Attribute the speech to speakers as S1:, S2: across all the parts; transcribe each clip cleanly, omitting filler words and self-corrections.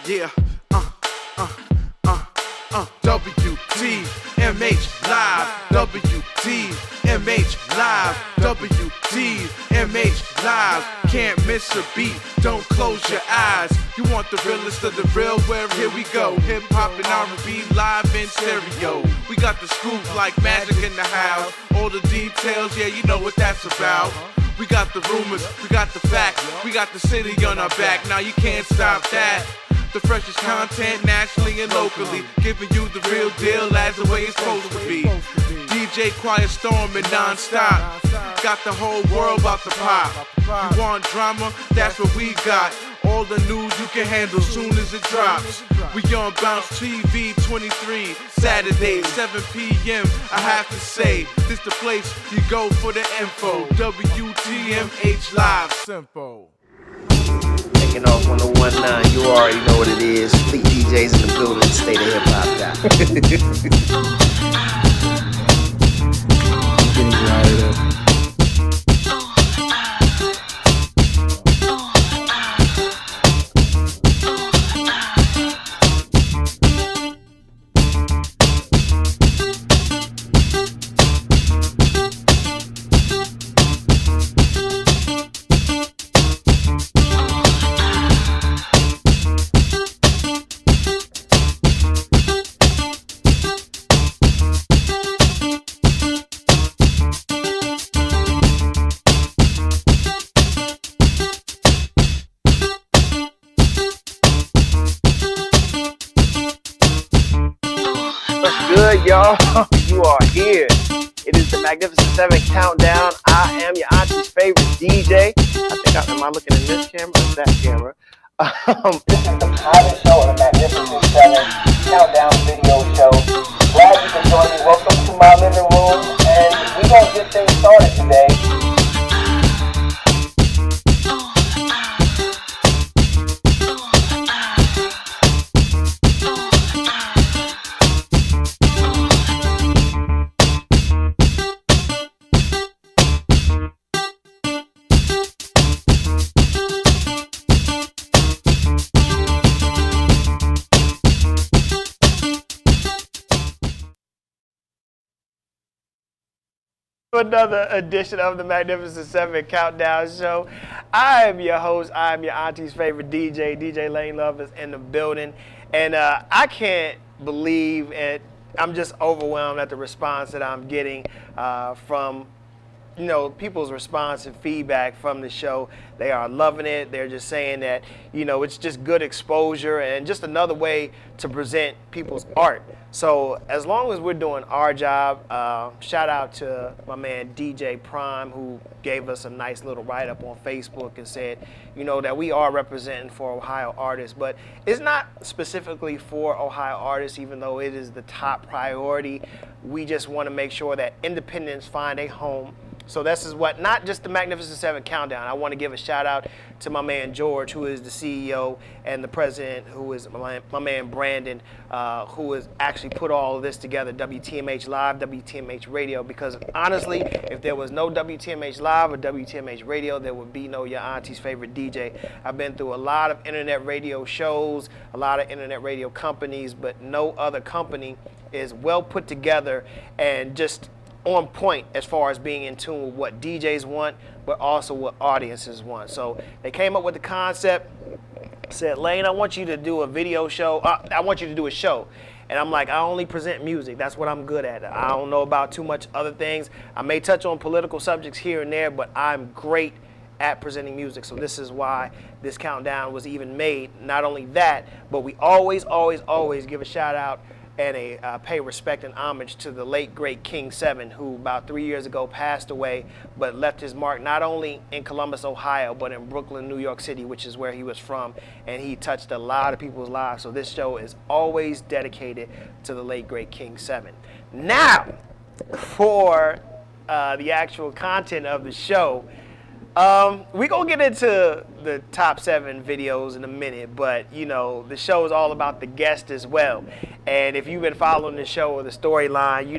S1: Yeah, WTMH Live, WTMH Live, WTMH Live. Can't miss a beat, don't close your eyes. You want the realest of the real, well, here we go. Hip hop and R&B live in stereo. We got the scoop like magic in the house. All the details, yeah, you know what that's about. We got the rumors, we got the facts, we got the city on our back. Now you can't stop that. The freshest content nationally and locally, giving you the real deal as the way it's supposed to be. DJ Quiet Storm and non-stop, got the whole world about to pop. You want drama? That's what we got. All the news you can handle soon as it drops. We on Bounce TV 23, Saturday 7 p.m. I have to say, this the place you go for the info. WTMH Live, simple.
S2: Taking off on the 1-9, you already know what it is. Fleet DJs in the building, State of Hip Hop guy.
S3: Getting riled up.
S2: Good, y'all. You are here. It is the Magnificent 7 Countdown. I am your auntie's favorite DJ. Am I looking in this camera or that camera?
S4: This is the pilot show of the Magnificent 7 Countdown video show. Glad you can join me. Welcome to my living room. And we're going to get things started today.
S2: Another edition of the Magnificent 7 Countdown Show. I am your host. I am your auntie's favorite DJ. DJ Lane Love is in the building. And I can't believe it. I'm just overwhelmed at the response that I'm getting from people's response and feedback from the show. They are loving it. They're just saying that, it's just good exposure and just another way to present people's art. So as long as we're doing our job, shout out to my man DJ Prime, who gave us a nice little write-up on Facebook and said, that we are representing for Ohio artists, but it's not specifically for Ohio artists, even though it is the top priority. We just want to make sure that independents find a home. So this is not just the Magnificent 7 Countdown. I want to give a shout out to my man George, who is the CEO, and the president, who is my man Brandon, who has actually put all of this together, WTMH Live, WTMH Radio, because honestly, if there was no WTMH Live or WTMH Radio, there would be no your auntie's favorite DJ. I've been through a lot of internet radio shows, a lot of internet radio companies, but no other company is well put together and just on point as far as being in tune with what DJs want, but also what audiences want. So they came up with the concept, said, Lane, I want you to do a video show. I want you to do a show. And I'm like, I only present music. That's what I'm good at. I don't know about too much other things. I may touch on political subjects here and there, but I'm great at presenting music. So this is why this countdown was even made. Not only that, but we always give a shout out and pay respect and homage to the late, great King 7, who about 3 years ago passed away, but left his mark not only in Columbus, Ohio, but in Brooklyn, New York City, which is where he was from, and he touched a lot of people's lives. So this show is always dedicated to the late, great King 7. Now, for the actual content of the show, we're going to get into the top 7 videos in a minute, but, the show is all about the guest as well. And if you've been following the show or the storyline,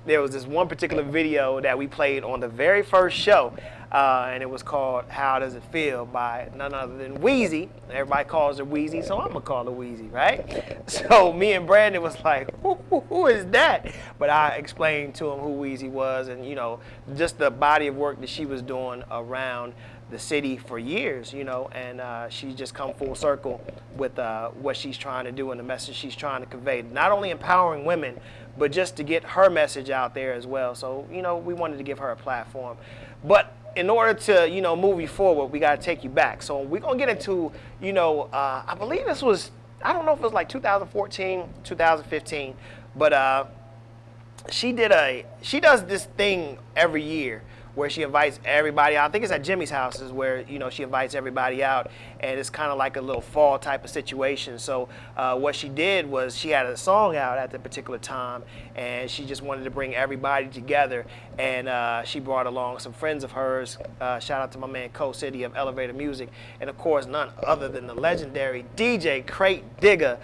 S2: there was this one particular video that we played on the very first show. and it was called "How Does It Feel" by none other than Weezy. Everybody calls her Weezy, so I'm gonna call her Weezy, right? So me and Brandon was like, who is that? But I explained to him who Weezy was, and you know, just the body of work that she was doing around the city for years, you know, and she's just come full circle with what she's trying to do and the message she's trying to convey. Not only empowering women, but just to get her message out there as well. So, you know, we wanted to give her a platform. But in order to, you know, move you forward, we got to take you back. So we're going to get into, you know, I believe this was, I don't know if it was like 2014, 2015, but she does this thing every year where she invites everybody out. I think it's at Jimmy's house is where, you know, she invites everybody out, and it's kind of like a little fall type of situation. So what she did was she had a song out at the particular time, and she just wanted to bring everybody together, and she brought along some friends of hers. Shout out to my man Co City of Elevator Music, and of course none other than the legendary DJ Crate Digger,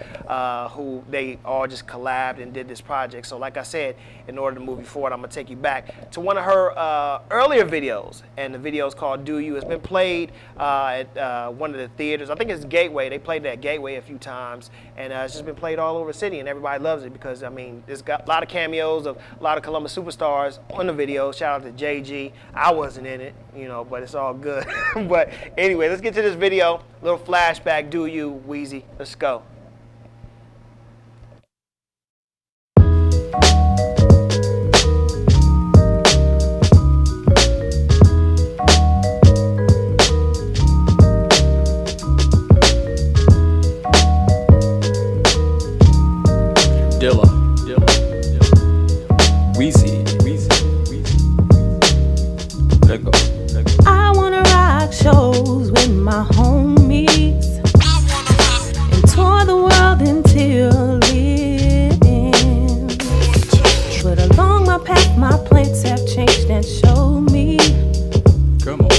S2: who they all just collabed and did this project. So like I said, in order to move you forward, I'm gonna take you back to one of her earlier videos, and the video is called "Do You." It's been played at one of the theaters. I think it's Gateway. They played it at Gateway a few times, and it's just been played all over the city, and everybody loves it because, I mean, it's got a lot of cameos of a lot of Columbus superstars on the video. Shout out to JG. I wasn't in it, you know, but it's all good. But anyway, let's get to this video. Little flashback, "Do You," Weezy. Let's go.
S3: Dilla, Weezy, let go.
S5: I wanna rock shows with my homies and tour the world until it ends. But along my path, my plans have changed and showed me
S3: Come on.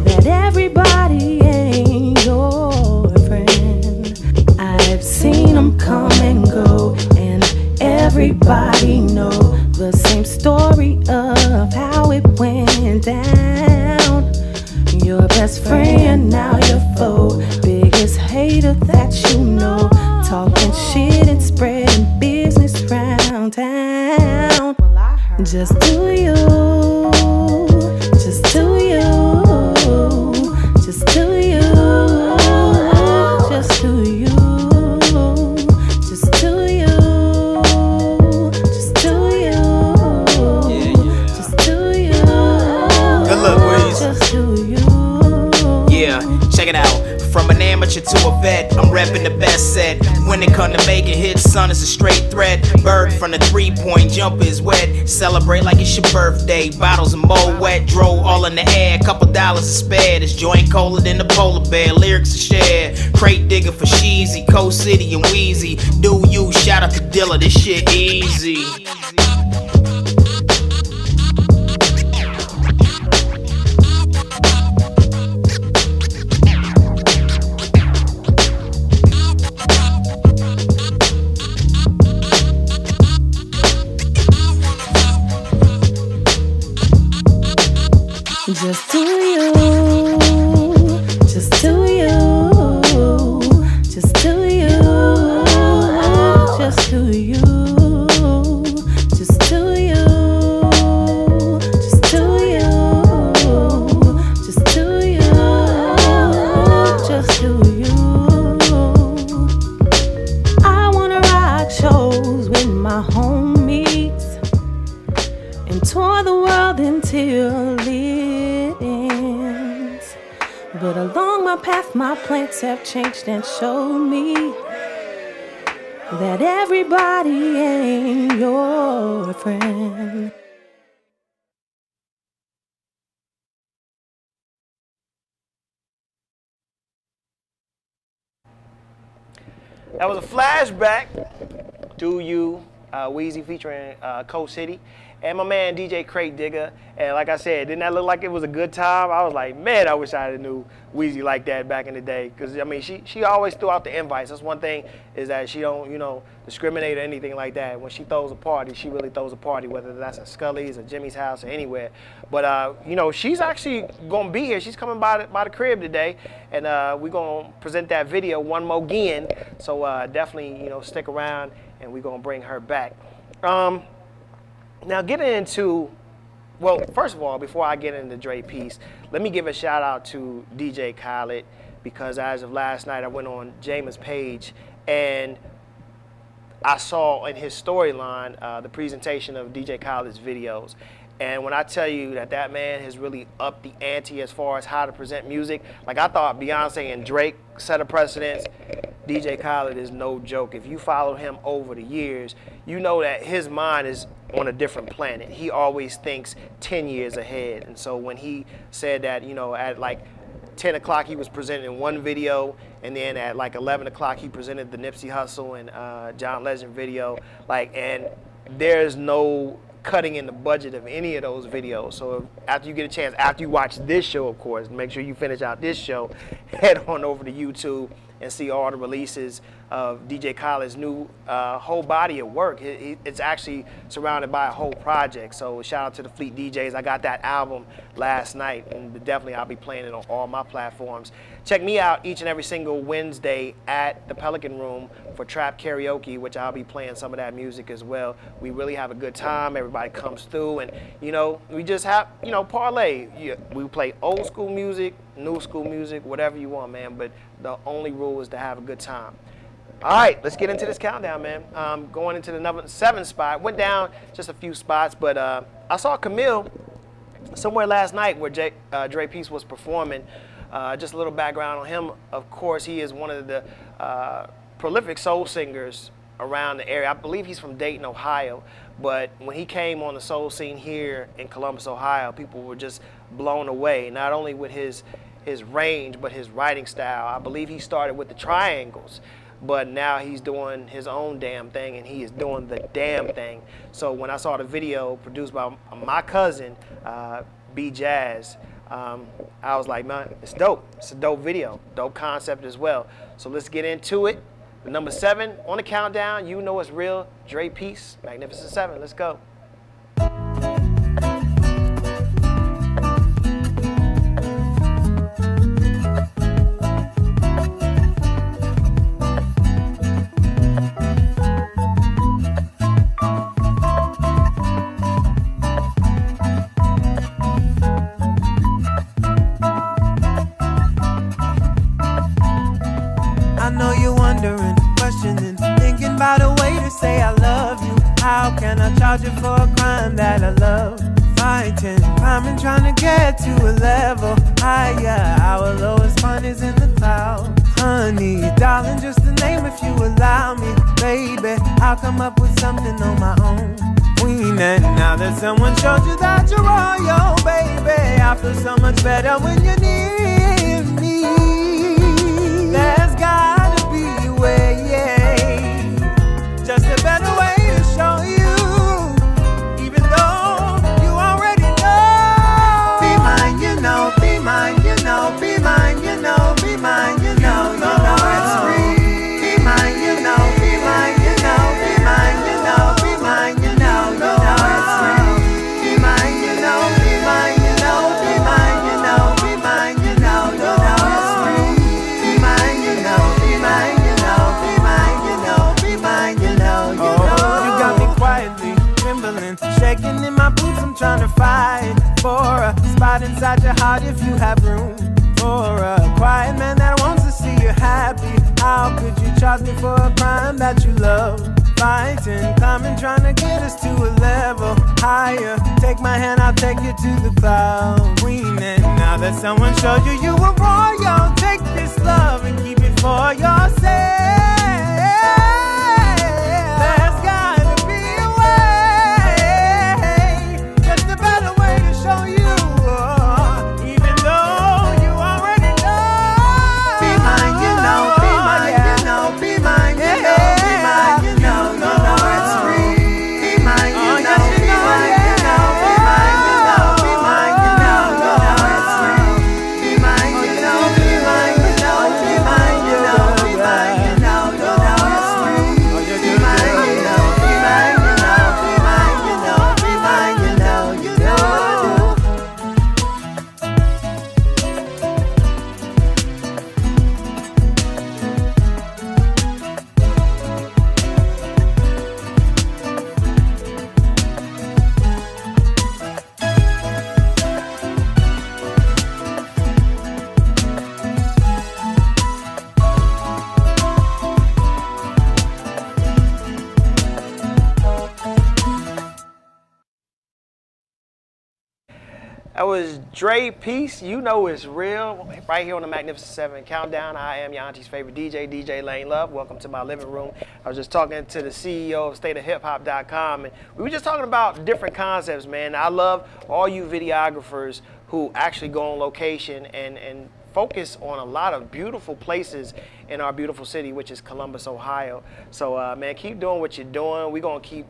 S5: that everybody ain't your friend. I've seen them come and go, and everybody know the same story of how it went down. Your best friend, now your foe. Biggest hater that you know. Talking shit and spreading business round town. Just do you. Just do you. Just do you. Just do you. Just do you. Just do you. Just do you.
S6: Good luck, Weez.
S5: Just do you.
S6: Yeah, check it out. From an amateur to a vet, I'm repping the best set. When it come to making hits, son, it's a straight threat. Bird from the three-point jumper is wet. Celebrate like it's your birthday. Bottles and more wet, drove all in the air. Couple dollars to spare. This joint colder than the polar bear. Lyrics to share. Crate Digger for Sheezy, Co City and Weezy. Do you? Shout out to Dilla. This shit easy.
S5: Just do you. Just do you. Just do you. Just do you. Just do you. Just do you. Just do you. Just do you. I wanna rock shows with my homies and tour the world until it ends. But along my path, my plans have changed and showed me that everybody ain't your friend.
S2: That was a flashback. "Do You," Weezy featuring Co City. and my man DJ Crate Digger. And like I said, didn't that look like it was a good time? I was like, man, I wish I had knew Weezy like that back in the day. Because, I mean, she always threw out the invites. That's one thing, is that she don't, you know, discriminate or anything like that. When she throws a party, she really throws a party, whether that's at Scully's or Jimmy's house or anywhere. But, you know, she's actually going to be here. She's coming by the crib today. And we're going to present that video one more again. So definitely, you know, stick around, and we're going to bring her back. Now, getting into, well, first of all, before I get into Dre piece, let me give a shout out to DJ Khaled, because as of last night, I went on Jameis' page and I saw in his storyline the presentation of DJ Khaled's videos. And when I tell you that that man has really upped the ante as far as how to present music, like I thought Beyonce and Drake set a precedence, DJ Khaled is no joke. If you follow him over the years, you know that his mind is on a different planet. He always thinks 10 years ahead. And so when he said that, you know, at like 10 o'clock he was presenting one video, and then at like 11 o'clock he presented the Nipsey Hussle and John Legend video, like, and there's no cutting in the budget of any of those videos. So after you get a chance, after you watch this show, of course, make sure you finish out this show, head on over to YouTube and see all the releases of DJ Khaled's new whole body of work. It's actually surrounded by a whole project. So shout out to the Fleet DJs. I got that album last night, and definitely I'll be playing it on all my platforms. Check me out each and every single Wednesday at the Pelican Room for Trap Karaoke, which I'll be playing some of that music as well. We really have a good time. Everybody comes through, and, you know, we just have, you know, parlay. We play old school music, new school music, whatever you want, man. But the only rule is to have a good time. All right, let's get into this countdown, man. Going into the number 7 spot. Went down just a few spots, but I saw Camille somewhere last night where Dre Peace was performing. Just a little background on him. Of course, he is one of the prolific soul singers around the area. I believe he's from Dayton, Ohio. But when he came on the soul scene here in Columbus, Ohio, people were just blown away, not only with his range, but his writing style. I believe he started with the Triangles, but now he's doing his own damn thing, and he is doing the damn thing. So when I saw the video produced by my cousin, B Jazz, I was like, man, it's dope. It's a dope video, dope concept as well. So let's get into it. The number 7 on the countdown, you know it's real, Dre Peace, Magnificent 7. Let's go.
S7: You for a crime that I love. Fighting, climbing, trying to get to a level higher. Our lowest point is in the clouds. Honey, darling, just the name if you allow me. Baby, I'll come up with something on my own. Queen, and now that someone showed you that you're royal, baby, I feel so much better when you're near me. There's gotta be a way, yeah. Just a better way to show you. Trying to fight for a spot inside your heart if you have room for a quiet man that wants to see you happy. How could you charge me for a crime that you love? Fighting, climbing, trying to get us to a level higher. Take my hand, I'll take you to the clouds. Queen, and now that someone showed you you were royal, take this love and keep it for yourself.
S2: That was Dre Peace. You know it's real. Right here on the Magnificent 7 Countdown. I am your auntie's favorite DJ, DJ Lane Love. Welcome to my living room. I was just talking to the CEO of stateofhiphop.com, and we were just talking about different concepts, man. I love all you videographers who actually go on location and focus on a lot of beautiful places in our beautiful city, which is Columbus, Ohio. So, man, keep doing what you're doing. We're going to keep,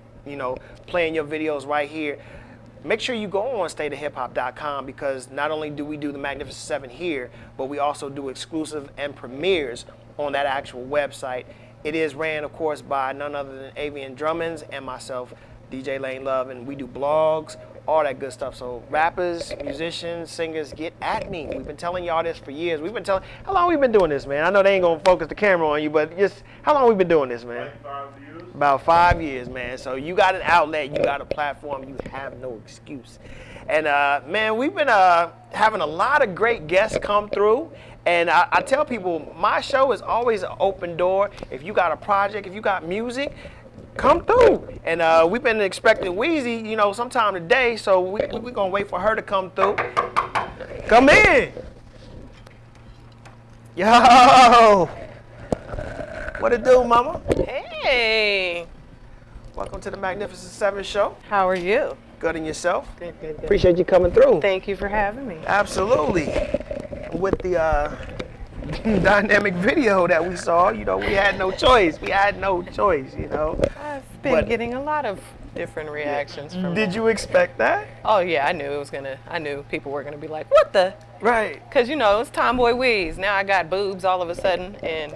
S2: playing your videos right here. Make sure you go on stateofhiphop.com, because not only do we do the Magnificent 7 here, but we also do exclusive and premieres on that actual website. It is ran, of course, by none other than Avian Drummonds and myself, DJ Lane Love, and we do blogs, all that good stuff. So rappers, musicians, singers, get at me. We've been telling y'all this for years. How long we been doing this, man? I know they ain't gonna focus the camera on you, but just how long we been doing this, man?
S1: Like 5 years.
S2: About 5 years, man. So you got an outlet, you got a platform, you have no excuse. And man, we've been having a lot of great guests come through. And I tell people, my show is always an open door. If you got a project, if you got music, come through. And we've been expecting Weezy, sometime today. So we're gonna wait for her to come through. Come in. Yo. What it do, mama?
S8: Hey,
S2: Welcome to the Magnificent 7 show.
S8: how are you?
S2: Good in yourself?
S8: Good, good, good.
S2: Appreciate you coming through.
S8: Thank you for having me.
S2: Absolutely. With the dynamic video that we saw, we had no choice.
S8: I've been
S2: But-
S8: getting a lot of different reactions from
S2: Did you expect that?
S8: Oh yeah, I knew people were gonna be like, what the?
S2: Right.
S8: Cause it's Tomboy Weez. Now I got boobs all of a sudden, and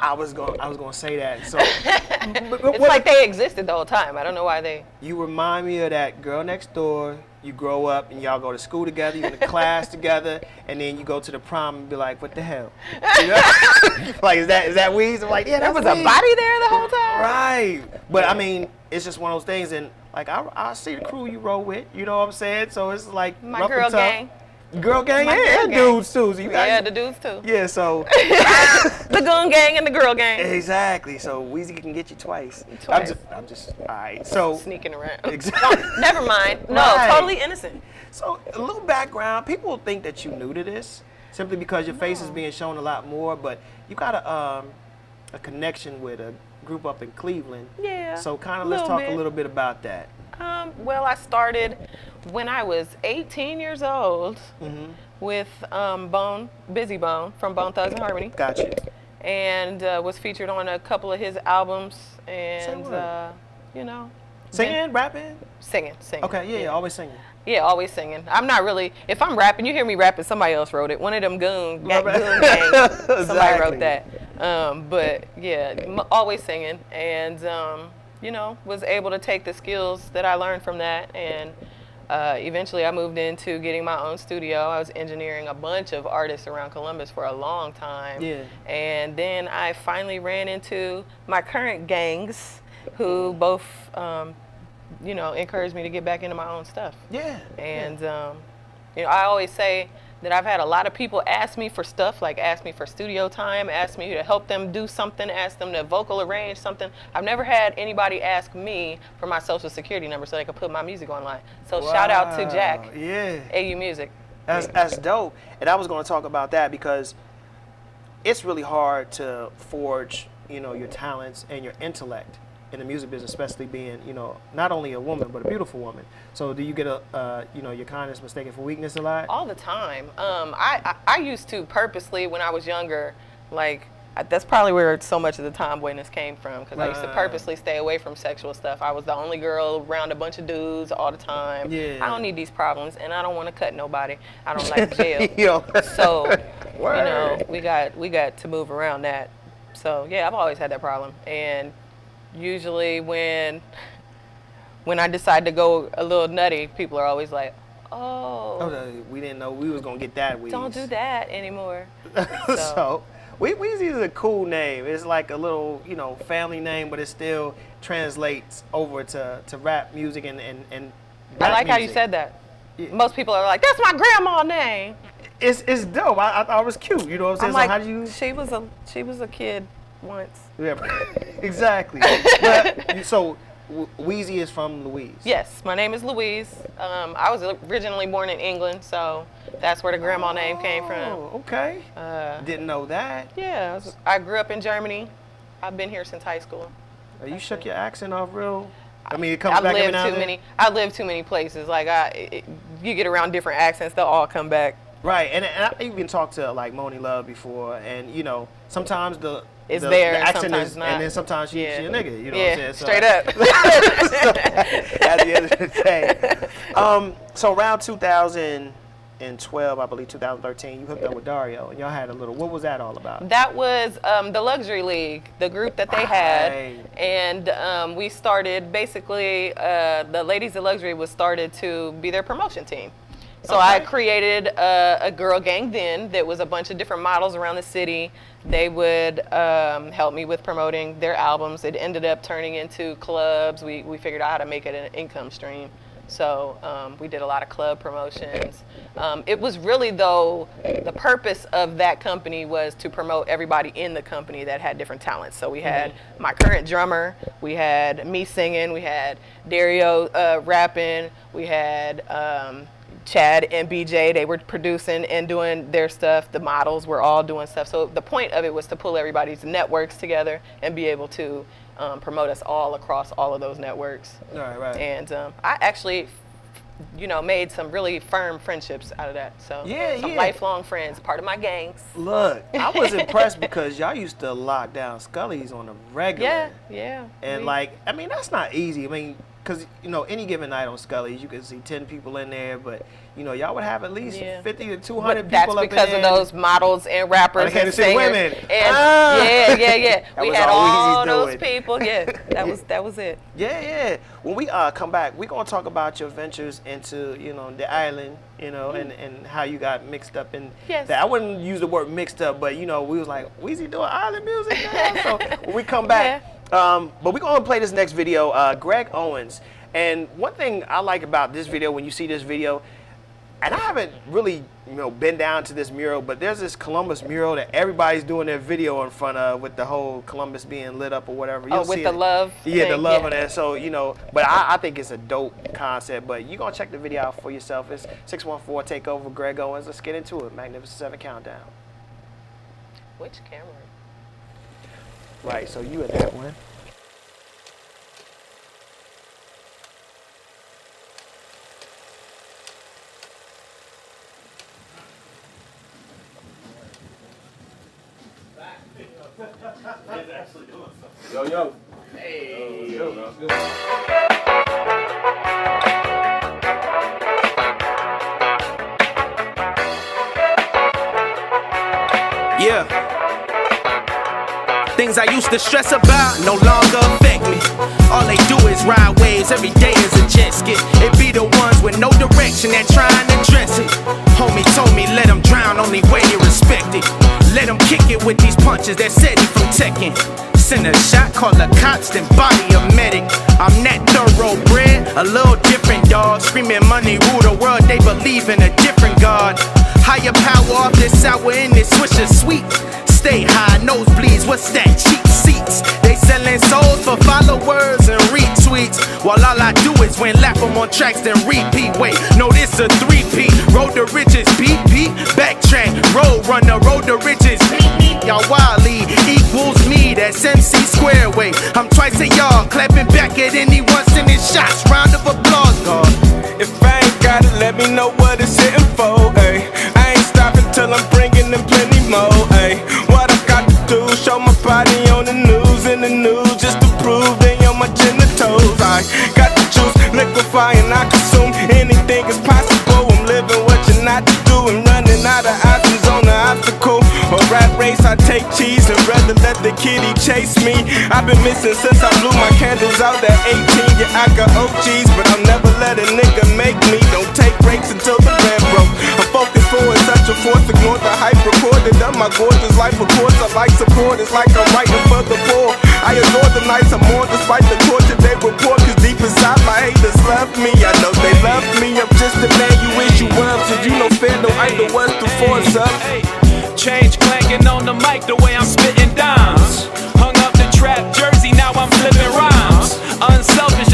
S2: I was gonna say that. So
S8: it's like they existed the whole time. I don't know why they.
S2: you remind me of that girl next door. You grow up and y'all go to school together, you in the class together, and then you go to the prom and be like, what the hell? Like, is that Weez? I'm like, yeah,
S8: There
S2: that
S8: was a body there the whole time.
S2: Right. But I mean, it's just one of those things, and like I see the crew you roll with, you know what I'm saying? So it's like
S8: My
S2: rough
S8: girl
S2: and tough.
S8: gang.
S2: Girl gang,
S8: My
S2: yeah,
S8: girl
S2: and
S8: gang.
S2: dudes too. So you guys,
S8: Yeah, the dudes too.
S2: yeah, so
S8: The goon gang and the girl gang.
S2: exactly. So Weezy can get you twice.
S8: Twice.
S2: I'm just all right. So
S8: Sneaking around.
S2: exactly.
S8: Never mind. No,
S2: Right.
S8: totally innocent.
S2: So a little background. People think that you new to this simply because your face is being shown a lot more, but you got a connection with a group up in Cleveland.
S8: Yeah.
S2: So kind of let's
S8: little
S2: talk a
S8: bit.
S2: little bit about that.
S8: Well, I started when I was 18 years old with Busy Bone from Bone Thugs and Harmony,
S2: Gotcha.
S8: and was featured on a couple of his albums, and
S2: what?
S8: Singing.
S2: Rapping?
S8: Singing.
S2: Okay, yeah, always singing.
S8: Yeah, always singing. I'm not really. If I'm rapping, you hear me rapping. Somebody else wrote it. One of them goon gang. Somebody
S2: Exactly.
S8: wrote that. But yeah, always singing, and was able to take the skills that I learned from that, and eventually I moved into getting my own studio. I was engineering a bunch of artists around Columbus for a long time.
S2: Yeah.
S8: And then I finally ran into my current gangs, who both encouraged me to get back into my own stuff.
S2: Yeah.
S8: And I always say that I've had a lot of people ask me for stuff, like ask me for studio time, ask me to help them do something, ask them to vocal arrange something. I've never had anybody ask me for my social security number so they could put my music online. So shout out to Jack,
S2: Yeah.
S8: AU Music.
S2: That's dope. And I was going to talk about that because it's really hard to forge, your talents and your intellect in the music business, especially being, not only a woman, but a beautiful woman. So do you get your kindness mistaken for weakness a lot?
S8: All the time. I used to purposely, when I was younger, that's probably where so much of the tomboyness came from, because I used to purposely stay away from sexual stuff. I was the only girl around a bunch of dudes all the time.
S2: Yeah.
S8: I don't need these problems, and I don't want to cut nobody. I don't like jail.
S2: Yo.
S8: So,
S2: Word.
S8: we got to move around that. So yeah, I've always had that problem, and usually when I decide to go a little nutty, people are always like, "Oh,
S2: We didn't know we was going to get that Weez.
S8: don't do that anymore."
S2: So, Weezy is a cool name. It's like a little, family name, but it still translates over to rap music and
S8: I
S2: rap
S8: like how you
S2: music.
S8: said that.
S2: Yeah.
S8: Most people are like, "That's my grandma's name."
S2: It's dope. I thought it was cute. You know what I'm saying?
S8: I'm like,
S2: so how do you?
S8: she was a kid once.
S2: Yeah, exactly. But so Weezy is from Louise.
S8: Yes, my name is Louise. I was originally born in England, so that's where the grandma name came from.
S2: Oh, okay. Didn't know that.
S8: Yeah, I grew up in Germany. I've been here since high school.
S2: You shook your accent off real. I mean, it comes back every now and then.
S8: I lived too many places. Like you get around different accents, they'll all come back.
S2: Right, and I even talked to like Moni Love before, and you know, sometimes the accent
S8: sometimes
S2: is,
S8: not.
S2: and then sometimes she's a nigga. You know
S8: yeah,
S2: what I'm saying? So,
S8: straight up.
S2: so, at the end of the day, so around 2012, I believe 2013, you hooked up with Dario, and y'all had a little. What was that all about?
S8: That was the Luxury League, the group that they had, and we started basically. The Ladies of Luxury was started to be their promotion team. So I created a girl gang then that was a bunch of different models around the city. They would help me with promoting their albums. It ended up turning into clubs. We figured out how to make it an income stream. So we did a lot of club promotions. It was really, though, the purpose of that company was to promote everybody in the company that had different talents. So we had my current drummer, we had me singing, we had Dario rapping, we had Chad and BJ, they were producing and doing their stuff. The models were all doing stuff. So the point of it was to pull everybody's networks together and be able to promote us all across all of those networks.
S2: Right.
S8: And I actually, made some really firm friendships out of that. So some lifelong friends, part of my gangs.
S2: Look, I was impressed because y'all used to lock down Scully's on the regular.
S8: Yeah.
S2: And that's not easy. I mean, because, any given night on Scully's, you can see 10 people in there, but, y'all would have at least 50 to 200 people up in there.
S8: That's because of those models and rappers and singers.
S2: Women.
S8: And we had all those
S2: doing.
S8: people. Yeah, that was it.
S2: Yeah. When we come back, we're going to talk about your ventures into, the island, and how you got mixed up in that. I wouldn't use the word mixed up, but, we was like, Weezy doing island music now? So when we come back, but we're going to play this next video, Greg Owens. And one thing I like about this video, when you see this video, and I haven't really, been down to this mural, but there's this Columbus mural that everybody's doing their video in front of with the whole Columbus being lit up or whatever.
S8: You'll with the love
S2: Yeah,
S8: thing,
S2: the love on that. So, but I think it's a dope concept. But you're going to check the video out for yourself. It's 614 Takeover, Greg Owens. Let's get into it. Magnificent 7 Countdown.
S8: Which camera?
S2: Right, so you in that one.
S9: Yo.
S8: Hey.
S6: Yeah. Things I used to stress about no longer affect me. All they do is ride waves, every day is a jet ski. It be the ones with no direction that trying to dress it. Homie told me let them drown, only way you respect it. Let them kick it with these punches that set it from Tekken. Send a shot, call the cops, then body a medic. I'm that thoroughbred, a little different dog. Screaming money rule the world, they believe in a different God. Higher power off this sour and this swisher sweet. Stay high, nosebleeds, what's that? Cheap seats. They selling souls for followers and retweets. While all I do is win, lap them on tracks, then repeat. Wait, no, this a 3P. Road to riches, BP. Backtrack, road runner, road to riches. Y'all wildly equals me, that's MC square way. I'm twice a yard, clapping back at anyone sending shots. Round of applause, God.
S9: If I ain't got it, let me know what it's hitting for, ayy. I ain't stopping till I'm bringing them plenty more, ayy. What I got to do, show my body on the news, in the news, just to prove they on my genitals. I got the juice, liquefying, I consume anything is possible. I'm living what you're not to do and running out of options on the obstacle. A rap race, I take cheese and rather let the kitty chase me. I've been missing since I blew my candles out at 18. Yeah, I got OGs, but I'll never let a nigga make me. Don't take breaks until the band broke. I'm focused forward, such a force, ignore the hype recorded of my gorgeous life. Of course, I like support, it's like I'm writing for the poor. I adore the nights I'm on, despite the torture they report. Cause deep inside my haters love me. I know they love me, I'm just the man you wish you were. So you know fair, no idol was to force up.
S10: Change clanking on the mic the way I'm spitting dimes. Hung up the trap jersey, now I'm flipping rhymes. Unselfish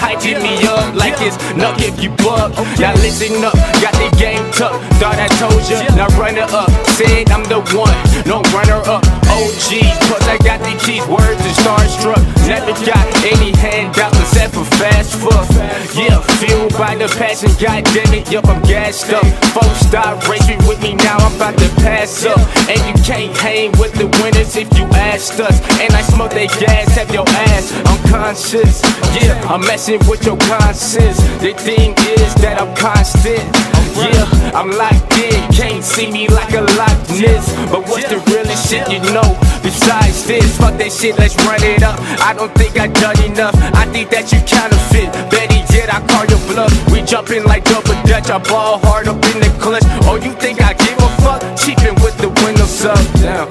S9: hyping me up like it's nuck if you buck. Now listen up, got the game tucked. Thought I told ya, now run it up. Said I'm the one, no runner up. OG, cause I got the keys, words and starstruck. Never got any handouts except for fast fuck. Yeah, fueled by the passion, goddamn it, yup, I'm gassed up. Folks stop racing with me now, I'm about to pass up. And you can't hang with the winners if you asked us. And I smoke that gas, have your ass unconscious. Yeah, I'm messing with your conscience. The thing is that I'm constant. Yeah, I'm locked in, can't see me like a Loch Ness. But what's the realest shit you know besides this? Fuck that shit, let's run it up. I don't think I done enough, I think that you counterfeit. Betty did, I call your bluff. We jumping like double dutch, I ball hard up in the clutch. Oh, you think I give a fuck? Cheapin' with the windows up, down.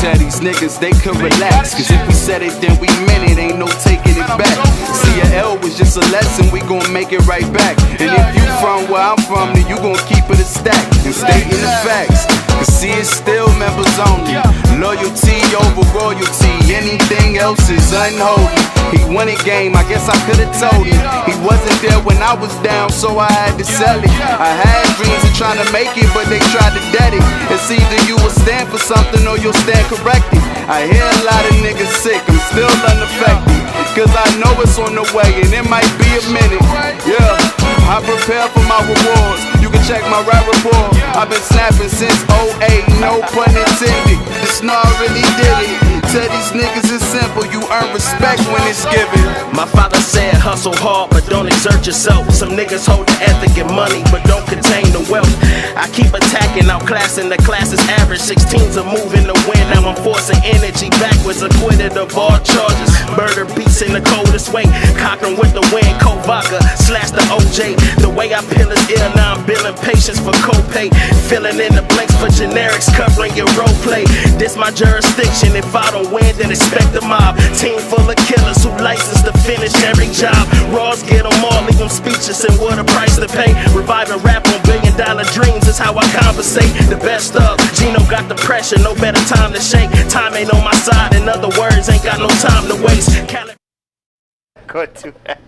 S11: Tell these niggas they could relax, cause if we said it then we meant it, ain't no taking it back. See, a L was just a lesson, we gon' make it right back. And if you from where I'm from, then you gon' keep it a stack and stating the facts. Cause see, it's still members only, loyalty over royalty, anything else is unholy. He won a game, I guess I could've told him. He wasn't there when I was down, so I had to sell it. I had dreams of trying to make it, but they tried to dead it. It's either you will stand for something or you'll stand corrected. I hear a lot of niggas sick, I'm still unaffected. Cause I know it's on the way and it might be a minute. Yeah, I prepare for my rewards. You can check my rap report. I've been snapping since 08, no pun intended. The snarl really did it. Tell these niggas it's simple, you earn respect when it's given.
S12: My father said hustle hard but don't exert yourself. Some niggas hold the ethic and money but don't contain the wealth. I keep attacking, outclassing the class's average. 16's a move in the wind, now I'm forcing energy backwards. Acquitted of all charges, murder beats in the coldest way. Cocking with the wind, cold vodka, slash the OJ. The way I peel is ill, now I'm billing patience for copay. Filling in the blanks for generics, covering your role play. This my jurisdiction, if I don't win, then expect a mob. Team full of killers who licensed to finish every job. Raws get them all, leave them speechless, and what a price to pay. Reviving rap on $1 billion dreams is how I conversate. The best of Gino got the pressure, no better time to shake. Time ain't on my side, in other words, ain't got no time to waste.
S2: Good to that.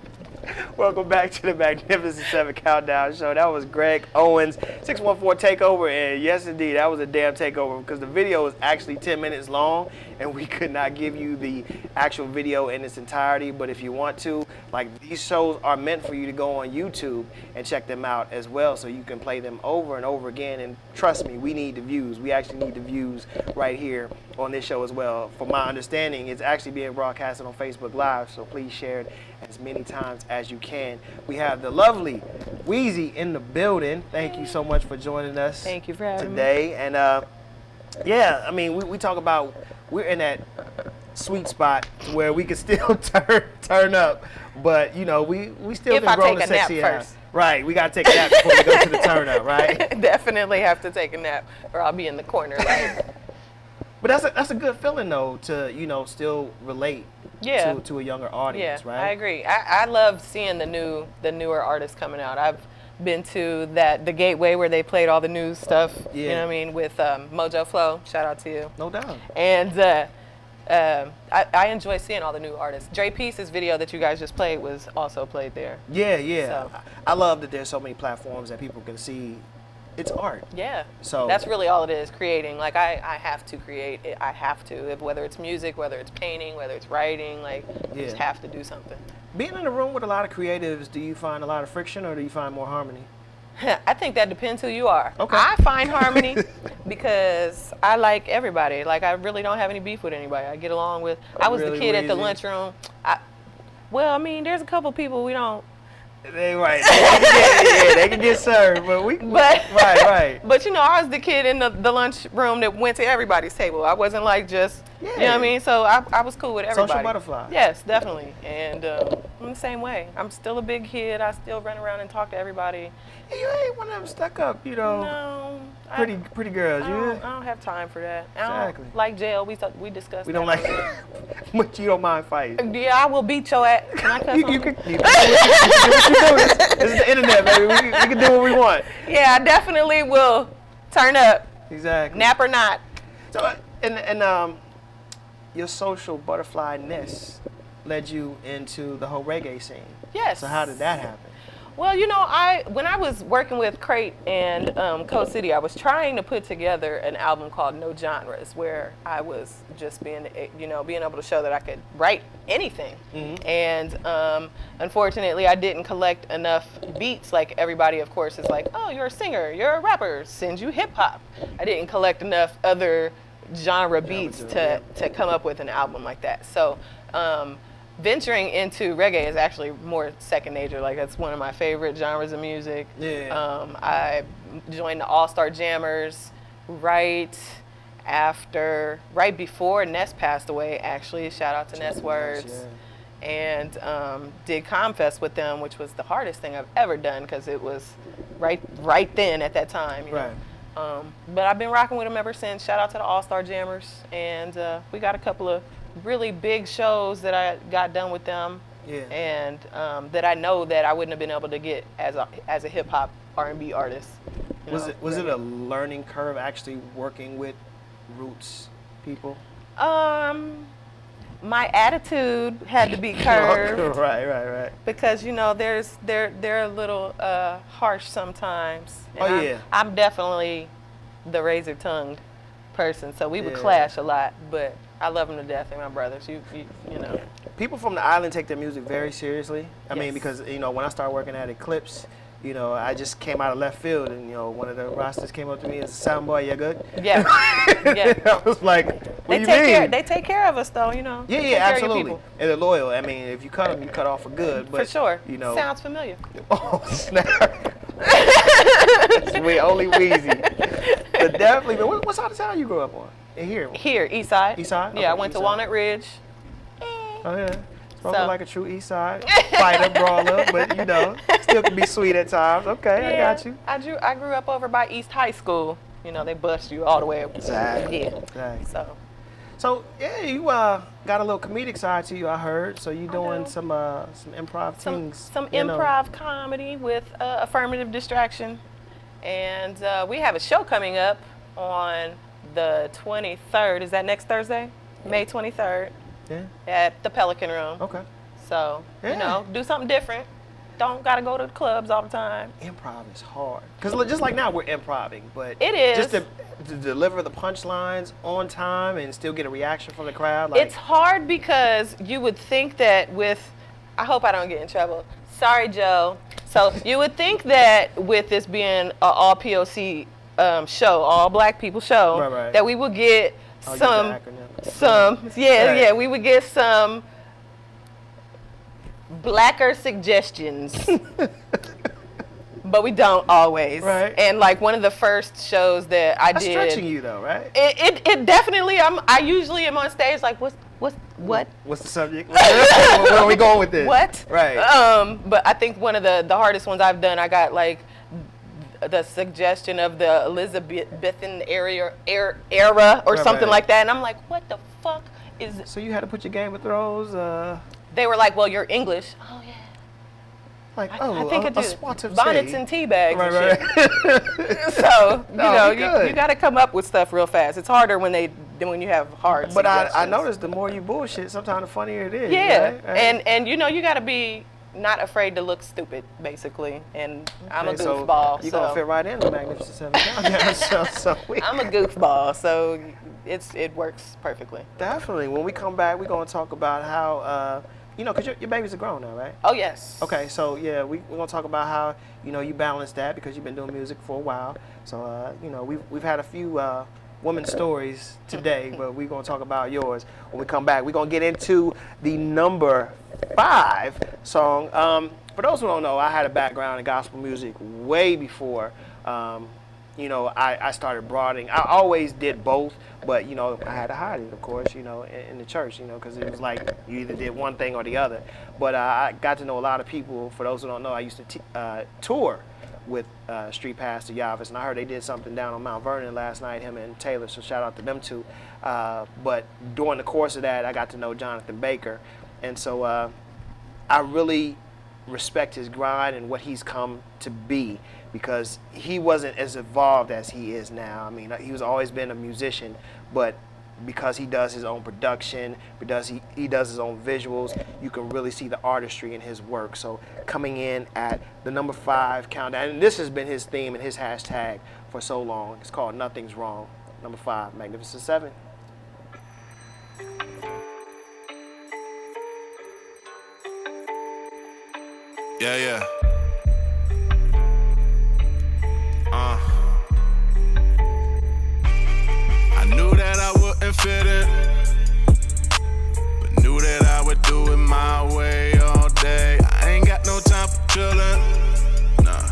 S2: Welcome back to the Magnificent 7 Countdown Show. That was Greg Owens, 614 Takeover, and yes indeed, that was a damn takeover because the video is actually 10 minutes long and we could not give you the actual video in its entirety, but if you want to, like, these shows are meant for you to go on YouTube and check them out as well so you can play them over and over again, and trust me, we need the views. We actually need the views right here on this show as well. From my understanding, it's actually being broadcasted on Facebook Live, so please share it as many times as you can. We have the lovely Wheezy in the building. Thank you so much for joining us.
S8: Thank you for having
S2: today.
S8: me.
S2: And yeah, I mean, we talk about, we're in that sweet spot where we can still turn up, but you know, we still
S8: if
S2: can grow the
S8: I take a nap
S2: sexy
S8: first.
S2: ass. Right, we gotta take a nap before we go to the turn up, right?
S8: Definitely have to take a nap, or I'll be in the corner. Like.
S2: But that's a good feeling though, to, you know, still relate to a younger audience, right?
S8: I agree. I love seeing the newer artists coming out. I've been to the Gateway where they played all the new stuff.
S2: Yeah.
S8: You know what I mean, with Mojo Flow. Shout out to you.
S2: No doubt.
S8: And I enjoy seeing all the new artists. Dre Peace's video that you guys just played was also played there.
S2: Yeah, yeah.
S8: So.
S2: I love that there's so many platforms that people can see. It's art.
S8: Yeah.
S2: So
S8: that's really all it is, creating. Like I have to create. I have to. Whether it's music, whether it's painting, whether it's writing, like you just have to do something.
S2: Being in a room with a lot of creatives, do you find a lot of friction or do you find more harmony?
S8: I think that depends who you are.
S2: Okay.
S8: I find harmony because I like everybody. Like I really don't have any beef with anybody. I get along with. I was the kid at the lunchroom. Well, I mean, there's a couple people we don't.
S2: They right. They can get served, but right.
S8: But you know, I was the kid in the lunchroom that went to everybody's table. I wasn't like just, you know what I mean? So I was cool with everybody.
S2: Social butterfly.
S8: Yes, definitely. And I'm the same way. I'm still a big kid. I still run around and talk to everybody.
S2: You ain't one of them stuck up, you know.
S8: No.
S2: Pretty girls.
S8: I don't have time for that.
S2: Exactly.
S8: I don't like jail. We discussed.
S2: We don't like. But you don't mind fighting.
S8: Yeah, I will beat your ass. Can I cuss
S2: you can do what you do. This is the internet, baby. We can do what we want.
S8: Yeah, I definitely will turn up.
S2: Exactly.
S8: Nap or not.
S2: So, and your social butterfly-ness led you into the whole reggae scene.
S8: Yes.
S2: So how did that happen?
S8: Well, when I was working with Crate and Coast City, I was trying to put together an album called No Genres, where I was just being able to show that I could write anything. And unfortunately, I didn't collect enough beats. Like everybody, of course, is like, oh, you're a singer, you're a rapper, send you hip hop. I didn't collect enough other genre beats to come up with an album like that. So. Venturing into reggae is actually more second nature. Like, that's one of my favorite genres of music.
S2: Yeah.
S8: I joined the All-Star Jammers right before Ness passed away, actually. Shout out to Ness Words.
S2: Yeah.
S8: And did Comfest with them, which was the hardest thing I've ever done because it was right then at that time.
S2: Right.
S8: But I've been rocking with them ever since. Shout out to the All-Star Jammers. And we got a couple of really big shows that I got done with them, and that I know that I wouldn't have been able to get as a hip hop R&B artist.
S2: Was it a learning curve actually working with roots people?
S8: My attitude had to be curved.
S2: Right.
S8: Because they're a little harsh sometimes.
S2: And
S8: I'm definitely the razor-tongued person, so we would clash a lot, but I love them to death. They're my brothers. You know.
S2: People from the island take their music very seriously. I mean, because when I started working at Eclipse, I just came out of left field, and one of the rosters came up to me and said, "Sound boy, you good?"
S8: Yeah.
S2: I was like, "What do you mean?"
S8: They take care of us, though.
S2: Yeah, absolutely. And they're loyal. I mean, if you cut them, you cut off for good. But,
S8: for sure. Sounds familiar.
S2: Oh snap! We only Wheezy. But definitely. But what side of town you grew up on? Here, East Side. East Side.
S8: Yeah, I went to Walnut Ridge.
S2: Oh yeah. Spoken like a true East Side fighter, brawler, but still can be sweet at times. Okay, I got you.
S8: I grew up over by East High School. They bust you all the way up.
S2: Exactly.
S8: Yeah.
S2: Exactly. So yeah, you got a little comedic side to you, I heard. So you doing some improv things.
S8: Some improv comedy with Affirmative Distraction, and we have a show coming up on the 23rd. Is that next Thursday? May 23rd.
S2: Yeah.
S8: At the Pelican Room.
S2: Okay.
S8: So, do something different. Don't got to go to the clubs all the time.
S2: Improv is hard. Because just like now, we're improving. But
S8: it is.
S2: Just to deliver the punchlines on time and still get a reaction from the crowd.
S8: It's hard because you would think that I hope I don't get in trouble. Sorry, Joe. So you would think that with this being an all POC show, all black people show,
S2: right.
S8: that we would get we would get some blacker suggestions. But we don't always.
S2: Right.
S8: And like one of the first shows that I
S2: That's
S8: did.
S2: stretching you though, right?
S8: It definitely, I usually am on stage like, what?
S2: What's the subject? Where are we going with this?
S8: What?
S2: Right.
S8: But I think one of the hardest ones I've done, I got like the suggestion of the Elizabethan era or something like that, and I'm like, what the fuck is it?
S2: So you had to put your Game of Thrones.
S8: They were like, well, you're English. Oh yeah.
S2: Like,
S8: I think
S2: a swat of
S8: bonnets and tea bags and shit.
S2: Right.
S8: So you got to come up with stuff real fast. It's harder when you have hard.
S2: But I noticed the more you bullshit, sometimes the funnier it is.
S8: Yeah,
S2: right?
S8: and you got to be not afraid to look stupid, basically. And I'm a goofball.
S2: You're gonna fit right in the Magnificent Seven Countdown.
S8: I'm a goofball, so it works perfectly.
S2: Definitely. When we come back, we're gonna talk about how. Because your babies are grown now, right?
S8: Oh, yes.
S2: Okay, so, yeah, we're going to talk about how, you balance that because you've been doing music for a while. So, we've had a few women's stories today, but we're going to talk about yours when we come back. We're going to get into the number 5 song. For those who don't know, I had a background in gospel music way before, I started broadening. I always did both, but, I had to hide it, of course, in the church, because it was like you either did one thing or the other. But I got to know a lot of people. For those who don't know, I used to tour with Street Pastor Yavis, and I heard they did something down on Mount Vernon last night, him and Taylor, so shout out to them two. But during the course of that, I got to know Jonathan Baker, and so I really respect his grind and what he's come to be, because he wasn't as evolved as he is now. I mean, he was always been a musician, but because he does his own production, because he does his own visuals, you can really see the artistry in his work. So coming in at the number 5 countdown, and this has been his theme and his hashtag for so long. It's called Nothing's Wrong. Number 5, Magnificent Seven.
S1: Yeah, yeah. I knew that I wouldn't fit in, but knew that I would do it my way all day. I ain't got no time for chillin'. Nah.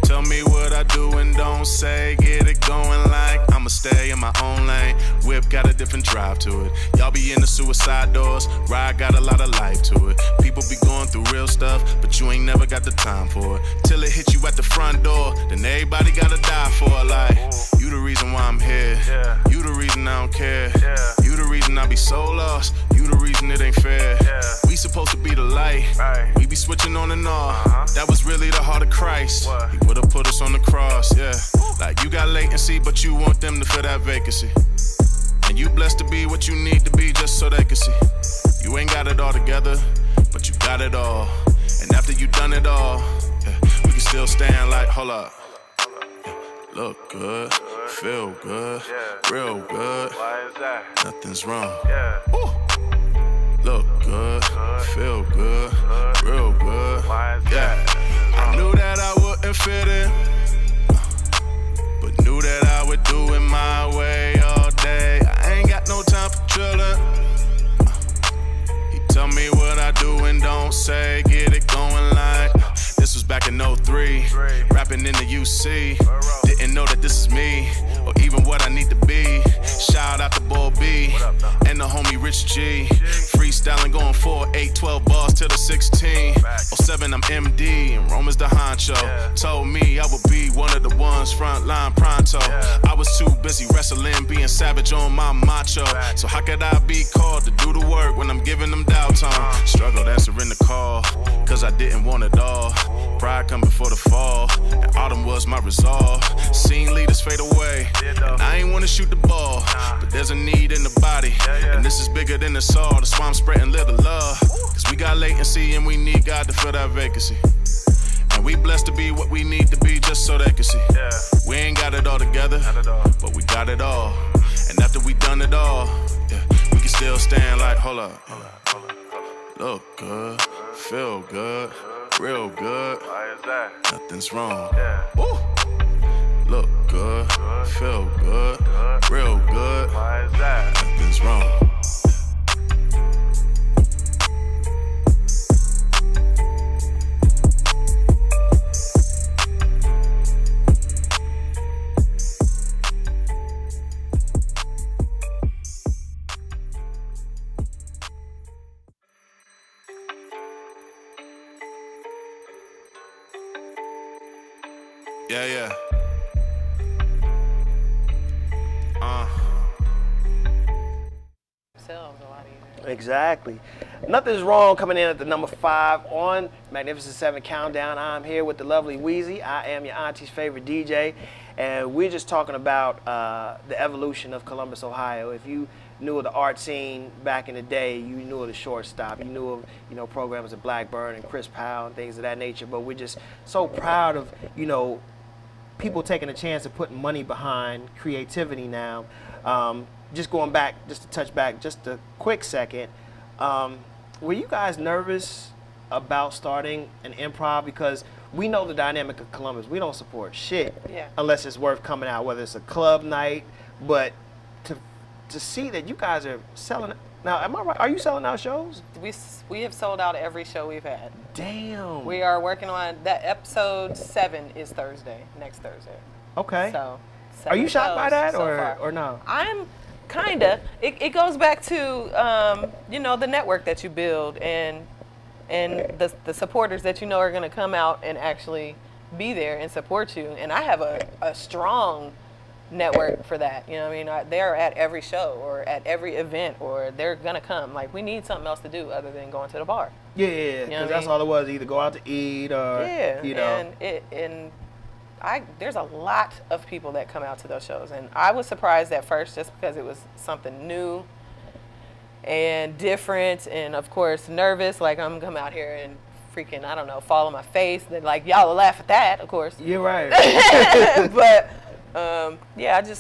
S1: Tell me what I do and don't say. Get it going like I'ma stay in my own lane. Whip got a different drive to it. Y'all be in the suicide doors. Ride got a lot of life to it. People be going through real stuff, but you ain't never got the time for it. Till it hit you at the front door, then everybody gotta die for it. Like, you the reason why I'm here. You the reason I don't care. You the reason I be so lost. You the reason it ain't fair. We supposed to be the light. We be switching on and off. That was really the heart of Christ. He would've put us on the cross, yeah. Like you got latency, but you want them to fill that vacancy. And you blessed to be what you need to be just so they can see. You ain't got it all together, but you got it all. And after you done it all, yeah, we can still stand like, hold up. Look good, feel good, real good. Why is that? Nothing's wrong. Look good, feel good, real good. Why is that? I knew that I wouldn't fit in, but knew that I would do it my way all day. I ain't got no time for chillin'. He tell me what I do and don't say. Get it going like this was back in 03. Rapping in the UC. Didn't know that this is me, or even what I need to be. Shout out to Bull B and the homie Rich G. Freestyling going 4, 8, 12 bars till the 16. 07 I'm MD and Rome is the honcho. Told me I would be one of the ones front line pronto. I was too busy wrestling, being savage on my macho. So how could I be called to do the work when I'm giving them doubt tone? Struggled answering the call, cause I didn't want it all. Pride come before the fall, and autumn was my resolve. Seen leaders fade away, and I ain't wanna shoot the ball, but there's a need in the body, and this is bigger than us all. That's why I'm spreading little love, cause we got latency and we need God to fill that vacancy. And we blessed to be what we need to be just so they can see. We ain't got it all together, but we got it all. And after we done it all, yeah, we can still stand like, hold up. Look good, feel good, real good. Why is that? Nothing's wrong. Look good, feel good, real good. Why is that? Nothing's wrong. Yeah, yeah.
S2: Exactly. Nothing's Wrong coming in at the number 5 on Magnificent 7 Countdown. I'm here with the lovely Weezy. I am your auntie's favorite DJ, and we're just talking about the evolution of Columbus, Ohio. If you knew of the art scene back in the day, you knew of the Shortstop, you knew of programs like Blackburn and Chris Powell and things of that nature. But we're just so proud of people taking a chance of putting money behind creativity now. Just going back, just to touch back just a quick second, were you guys nervous about starting an improv? Because we know the dynamic of Columbus. We don't support shit unless it's worth coming out, whether it's a club night. But to see that you guys are selling, now am I right? Are you selling out shows?
S8: We have sold out every show we've had.
S2: Damn.
S8: We are working on that. Episode 7 is next Thursday.
S2: Okay.
S8: So
S2: are you shocked by that
S8: so
S2: or no?
S8: I'm kinda. It goes back to the network that you build and the supporters that are going to come out and actually be there and support you. And I have a strong network for that. They're at every show or at every event, or they're gonna come. Like, we need something else to do other than going to the bar.
S2: Yeah, because that's all it was. Either go out to eat or
S8: and there's a lot of people that come out to those shows, and I was surprised at first just because it was something new and different, and of course nervous, like I'm come out here and freaking, I don't know, fall on my face. Then like y'all will laugh at that, of course.
S2: You're right.
S8: But yeah,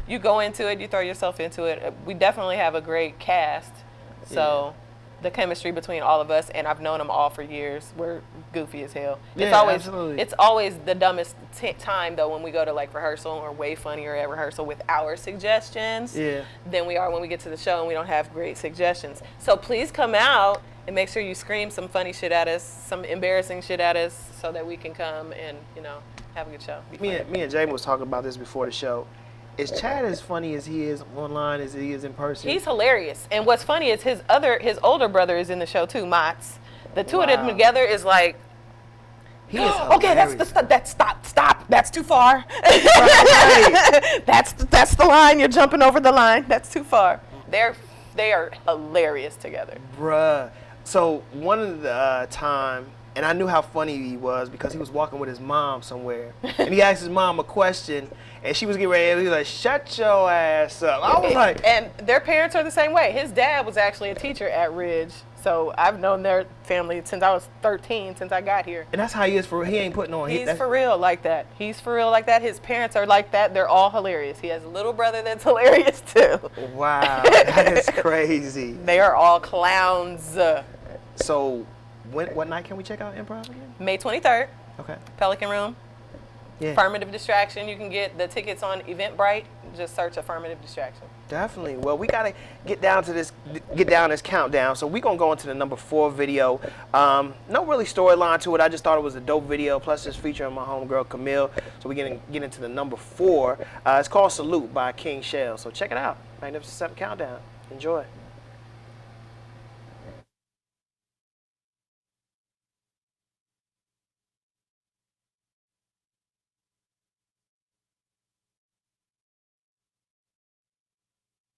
S8: you go into it, you throw yourself into it. We definitely have a great cast, so the chemistry between all of us, and I've known them all for years. We're goofy as hell.
S2: Absolutely.
S8: It's always the dumbest time though when we go to like rehearsal. We're way funnier at rehearsal with our suggestions than we are when we get to the show and we don't have great suggestions. So please come out and make sure you scream some funny shit at us, some embarrassing shit at us, so that we can come and have a good show.
S2: Me and Jamie was talking about this before the show. Is Chad as funny as he is online as he is in person?
S8: He's hilarious. And what's funny is his older brother is in the show too, Mott's. The two of them together is like,
S2: he is
S8: okay, stop. That's too far.
S2: Right.
S8: That's the line. You're jumping over the line. That's too far. They are hilarious together.
S2: Bruh. So one of the time, and I knew how funny he was because he was walking with his mom somewhere, and he asked his mom a question, and she was getting ready, and he was like, shut your ass up. I was like...
S8: And their parents are the same way. His dad was actually a teacher at Ridge, so I've known their family since I was 13, since I got here.
S2: And that's how he is for real. He ain't putting on...
S8: He's for real like that. He's for real like that. His parents are like that. They're all hilarious. He has a little brother that's hilarious, too.
S2: Wow, that is crazy.
S8: They are all clowns.
S2: So, what night can we check out Improv again?
S8: May 23rd.
S2: Okay.
S8: Pelican Room.
S2: Yeah.
S8: Affirmative Distraction. You can get the tickets on Eventbrite. Just search Affirmative Distraction.
S2: Definitely. Well, we gotta get down this countdown. So we're gonna go into the number 4 video. No really storyline to it. I just thought it was a dope video. Plus, it's featuring my homegirl Camille. So we get into the number 4. It's called Salute by King Shell. So check it out. Magnificent 7 Countdown. Enjoy.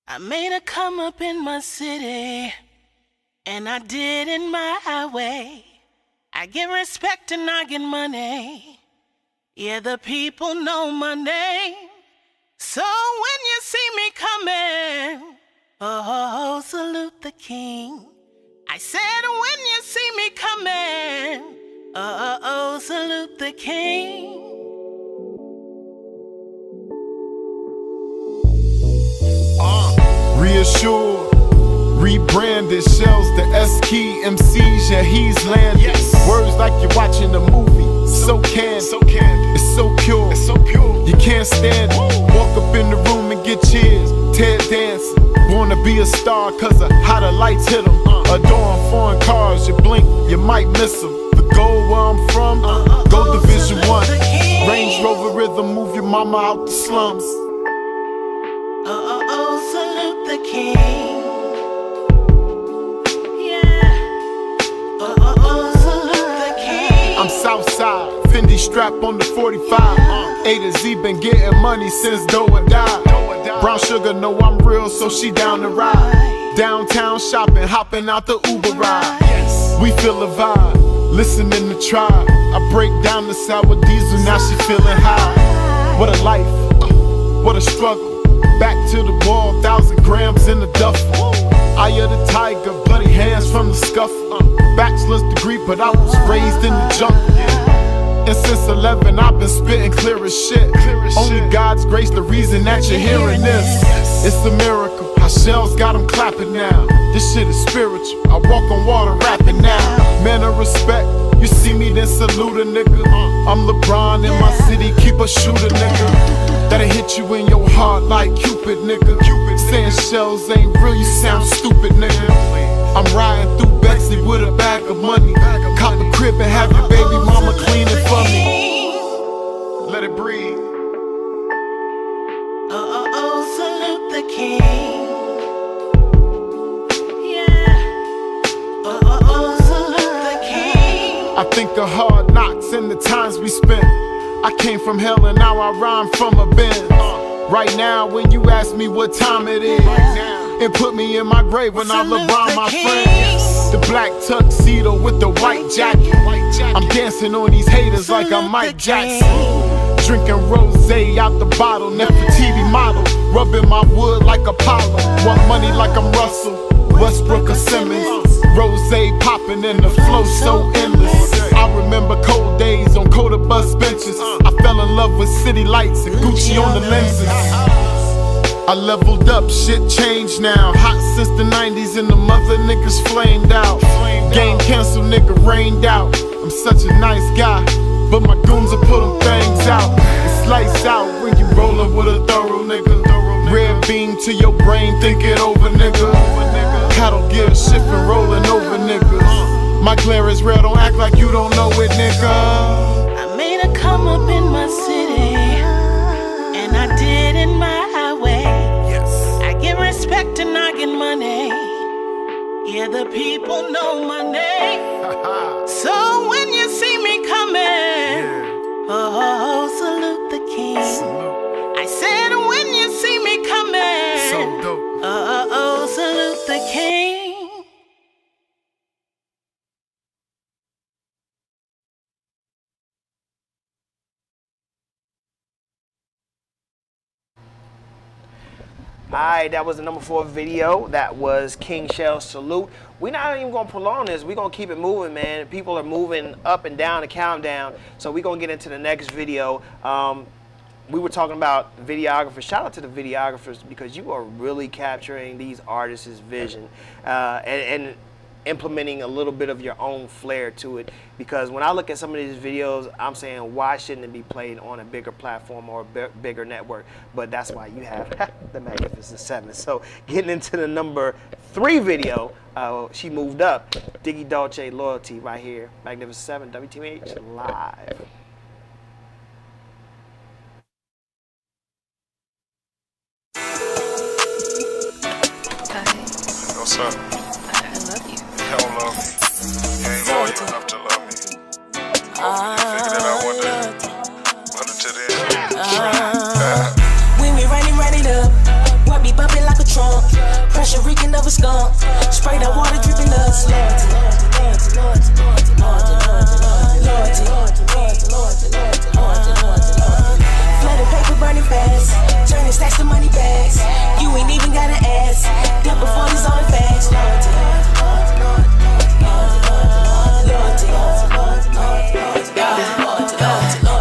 S13: I made a come up in my city, and I did it my way. I get respect and I get money. Yeah, the people know my name. So when you see me coming, oh, salute the king. I said when you see me coming, oh, salute the king.
S14: Reassured, rebranded, shells the S-key, MCs, yeah, he's landed. Yes. Words like you're watching a movie, so candid, it's so pure, you can't stand it. Walk up in the room and get cheers, Ted dancing. Wanna be a star cause of how the lights hit them. Adoring foreign cars, you blink, you might miss them. The goal where I'm from, go Division 1. Range Rover rhythm, move your mama out the slums.
S13: Salute the king. Yeah. Salute the king.
S14: I'm Southside, Fendi strap on the 45. A to Z been getting money since Doa died. Brown sugar know I'm real, so she down to ride. Downtown shopping, hopping out the Uber ride. We feel a vibe, listening to Tribe. I break down the sour diesel, now she feeling high. What a life, what a struggle. Back to the wall, 1,000 grams in the duffel. Eye of the tiger, bloody hands from the scuffle. Bachelor's degree, but I was raised in the jungle. And since 11, I've been spitting clear as shit. Only God's grace, the reason that you're hearing this. It's a miracle, how shells got them clapping now. This shit is spiritual, I walk on water rapping now. Man of respect, you see me then salute a nigga. I'm LeBron in my city, keep a shooter nigga. That'll hit you in your heart like Cupid, nigga. Saying shells ain't real, you sound stupid, nigga. I'm riding through Bexley with a bag of money. Cop a crib and have your baby mama clean it for me. Let it breathe.
S13: Salute the king. Yeah. Salute the king.
S14: I think of hard knocks and the times we spent. I came from hell and now I rhyme from a Benz. Right now when you ask me what time it is, it put me in my grave when I LeBron my friends. The black tuxedo with the white jacket. I'm dancing on these haters like I'm Mike Jackson. Drinking rosé out the bottle, Nefertiti model. Rubbing my wood like Apollo. Want money like I'm Russell, Westbrook or Simmons. Rosé popping and the flow so endless. I remember cold days on Coda bus benches. I fell in love with city lights and Gucci on the lenses. I leveled up, shit changed now. Hot since the 90s and the mother niggas flamed out. Game canceled, nigga rained out. I'm such a nice guy, but my goons will put them things out. It's lights out when you rollin' with a thorough nigga. Red beam to your brain, think it over, nigga. Cattle gear shifting, rolling over, niggas. My glare is real, don't act like you don't know it, nigga.
S13: I made a come up in my city, and I did it my way. I get respect and I get money. Yeah, the people know my name. So when you see me coming, oh, salute the king. I said when you see me coming, oh, salute the king.
S2: Alright, that was the number 4 video. That was King Shell Salute. We're not even gonna prolong this. We're gonna keep it moving, man. People are moving up and down the countdown. So we're gonna get into the next video. We were talking about videographers. Shout out to the videographers because you are really capturing these artists' vision and implementing a little bit of your own flair to it. Because when I look at some of these videos, I'm saying, why shouldn't it be played on a bigger platform or a bigger network? But that's why you have the Magnificent Seven. So getting into the number 3 video, she moved up. Diggy Dolce Loyalty right here. Magnificent Seven, WTMH live.
S15: What's up?
S8: I love you.
S15: You don't love me. You ain't loyal enough to love me. Figure that out one day. But until then,
S16: when we run it up, what be bumping like a trunk. Pressure reeking of a skunk. Spray that water dripping us. Flooded paper burning fast. Turning stacks to money bags. You ain't even gotta ask. Dip before these all the facts.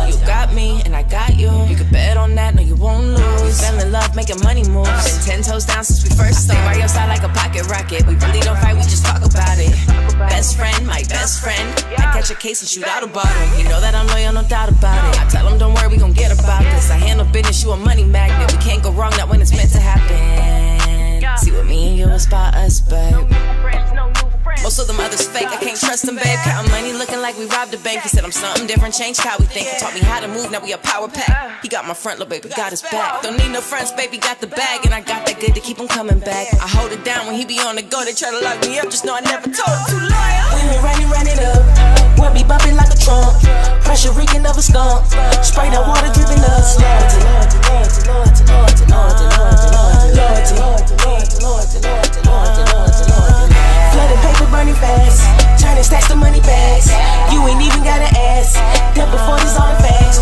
S16: You got me and I got you. You can bet on that, no you won't lose. Fell in love, making money moves. 10 toes down since we first started. Stay by your side like a pocket rocket. We really don't fight, we just talk about it. Best friend, my best friend. I catch a case and shoot out a bottle. You know that I'm loyal, no doubt about it. I tell them don't worry, we gon' get about this. I handle business, you a money magnet. We can't go wrong, not when it's meant to happen. See what me and you is about us, babe. Most of them others fake, I can't trust them, babe. Counting money looking like we robbed a bank. He said I'm something different, changed how we think. He taught me how to move, now we a power pack. He got my front, little baby, got his back. Don't need no fronts, baby, got the bag. And I got that good to keep him coming back. I hold it down when he be on the go. They try to lock me up, just know I never told him too loyal. When we run it up, what be bumping like a trunk. Pressure reeking of a skunk. Spray that water dripping us. Flooded paper burning fast. Turning stacks to money bags. You ain't even gotta ask. Dip before these all the facts.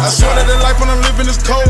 S15: I swear that the life when I'm living is cold.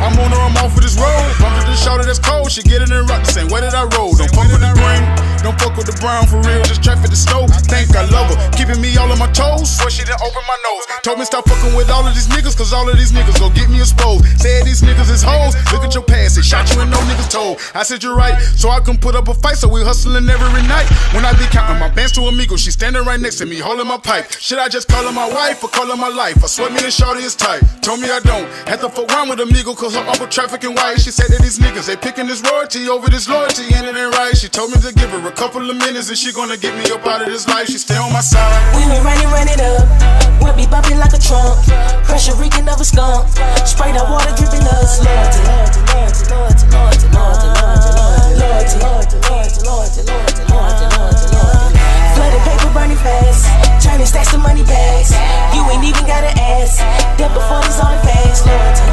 S15: I'm on or I'm off of this road. Pump to the shoulder that's cold. She get it and rock the same way that I roll. Don't fuck with the green, don't fuck with the brown for real. Just traffic the snow. Think I love her, keeping me all on my toes. Swear she didn't open my nose. Told me stop fucking with all of these niggas, cause all of these niggas gon' get me exposed. Said these niggas is hoes. Look at your past, they shot you and no niggas told. I said you're right, so I can put up a fight. So we hustling every night. When I be counting my bands to amigo, she standing right next to me, holding my pipe. Should I just call her my wife or call her my life? I swear me and shorty is tight. Told me I don't have to fuck around with amigo, cause her uncle trafficking white. She said that these niggas, they picking this royalty over this loyalty, and it ain't right. She told me to give her a couple of minutes and she gonna get me up out of this life. She stay on my side.
S16: When we run it up, what be bumping like a trunk. Pressure reeking of a skunk. Spray that water dripping us. Flooded paper burning fast. Turning stacks to money bags. You ain't even gotta ask. Dip before these all the facts. Loyalty.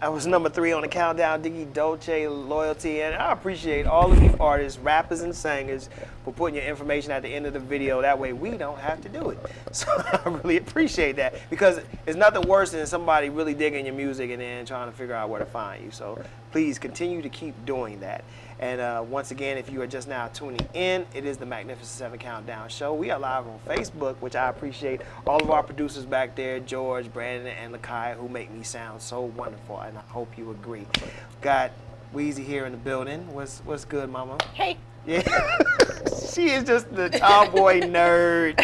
S2: That was number 3 on the countdown, Diggy Dolce, Loyalty. And I appreciate all of you artists, rappers, and singers for putting your information at the end of the video. That way we don't have to do it. So I really appreciate that, because it's nothing worse than somebody really digging your music and then trying to figure out where to find you. So please continue to keep doing that. And once again, if you are just now tuning in, it is the Magnificent 7 Countdown Show. We are live on Facebook, which I appreciate all of our producers back there, George, Brandon, and Lakai, who make me sound so wonderful, and I hope you agree. Got Weezy here in the building. What's good, mama?
S8: Hey.
S2: Yeah. She is just the tomboy nerd,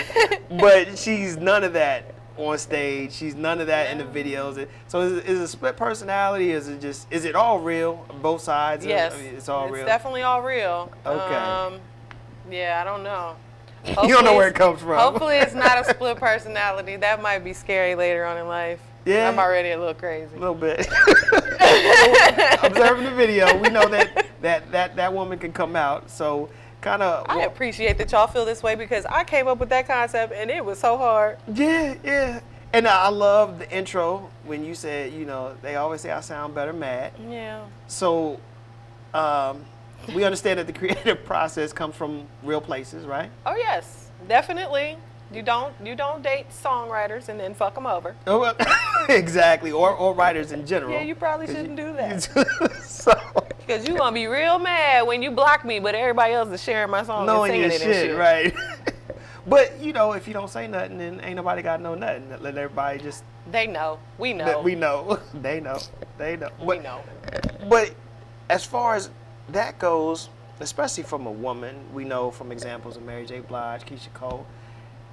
S2: but she's none of that on stage. She's none of that in the videos. So is it a split personality? Is it all real? Both sides?
S8: Yes.
S2: I mean, it's all real?
S8: It's definitely all real.
S2: Okay.
S8: Yeah, I don't know.
S2: You don't know where it comes from.
S8: Hopefully it's not a split personality. That might be scary later on in life.
S2: Yeah.
S8: I'm already a little crazy.
S2: A little bit. Observing the video, we know that woman can come out. So kind of.
S8: I appreciate that y'all feel this way, because I came up with that concept and it was so hard.
S2: Yeah. And I love the intro when you said, they always say I sound better mad.
S8: Yeah.
S2: So we understand that the creative process comes from real places, right?
S8: Oh yes, definitely. You don't date songwriters and then fuck them over.
S2: Oh, well, exactly, or writers in general.
S8: Yeah, you probably shouldn't do that. Because you gonna be real mad when you block me, but everybody else is sharing my song and singing it and shit.
S2: Right. But if you don't say nothing, then ain't nobody got no nothing. Let everybody just.
S8: They know. We know.
S2: We know. They know.
S8: We know.
S2: But as far as that goes, especially from a woman, we know from examples of Mary J. Blige, Keisha Cole,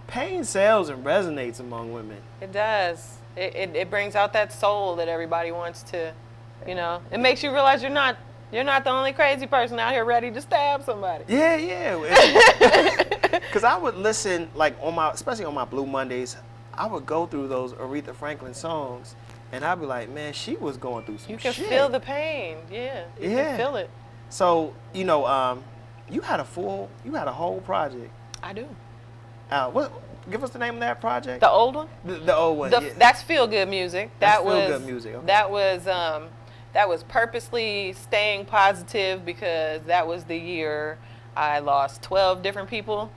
S2: pain sells and resonates among women.
S8: It does. It brings out that soul that everybody wants to, It makes you realize you're not the only crazy person out here ready to stab somebody.
S2: Yeah. Because I would listen, especially on my Blue Mondays, I would go through those Aretha Franklin songs, and I'd be like, man, she was going through some shit.
S8: You can feel the pain. Yeah. You can feel it.
S2: So, you had a whole project.
S8: I do.
S2: Give us the name of that project.
S8: The old one?
S2: The old one.
S8: That's Feel Good Music.
S2: Feel Good Music. Okay.
S8: That was purposely staying positive, because that was the year I lost 12 different people,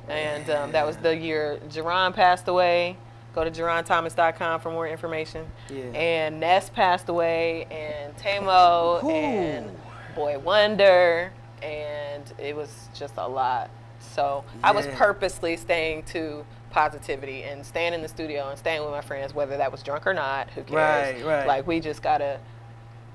S8: and that was the year Jerron passed away. Go to JerronThomas.com for more information.
S2: Yeah.
S8: And Ness passed away, and Tamo, and Boy Wonder, and it was just a lot. So I was purposely staying to positivity and staying in the studio and staying with my friends, whether that was drunk or not. Who cares?
S2: Right.
S8: Like, we just gotta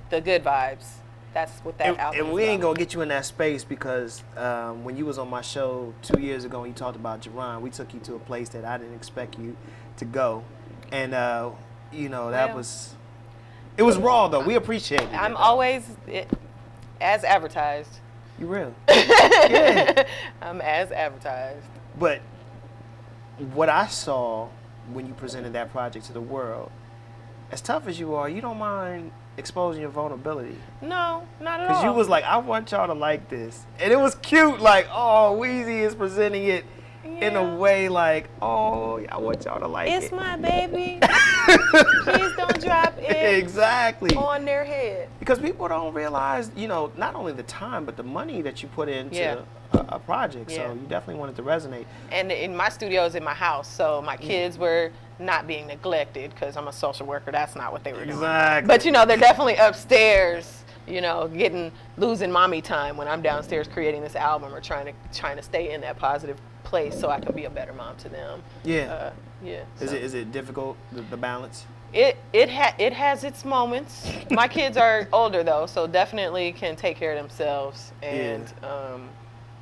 S8: the good vibes. That's what that album is.
S2: And we ain't gonna get you in that space, because when you was on my show 2 years ago and you talked about Jerron, we took you to a place that I didn't expect you to go, and that was raw though. We appreciate it.
S8: I'm always as advertised.
S2: You real? Yeah.
S8: I'm as advertised.
S2: But what I saw when you presented that project to the world, as tough as you are, you don't mind exposing your vulnerability.
S8: No, not at all.
S2: Because you was like, I want y'all to like this. And it was cute, like, oh, Weezy is presenting it in a way like, oh, I want y'all to like it.
S8: It's my baby. Please don't drop it
S2: exactly
S8: on their head.
S2: Because people don't realize, not only the time, but the money that you put into a project. So you definitely want it to resonate.
S8: And in my studio is in my house, so my kids were not being neglected, because I'm a social worker. That's not what they were doing.
S2: Exactly.
S8: But they're definitely upstairs, losing mommy time when I'm downstairs creating this album, or trying to stay in that positive place so I can be a better mom to them.
S2: Yeah.
S8: Yeah.
S2: Is it difficult, the balance?
S8: It has its moments. My kids are older though, so definitely can take care of themselves and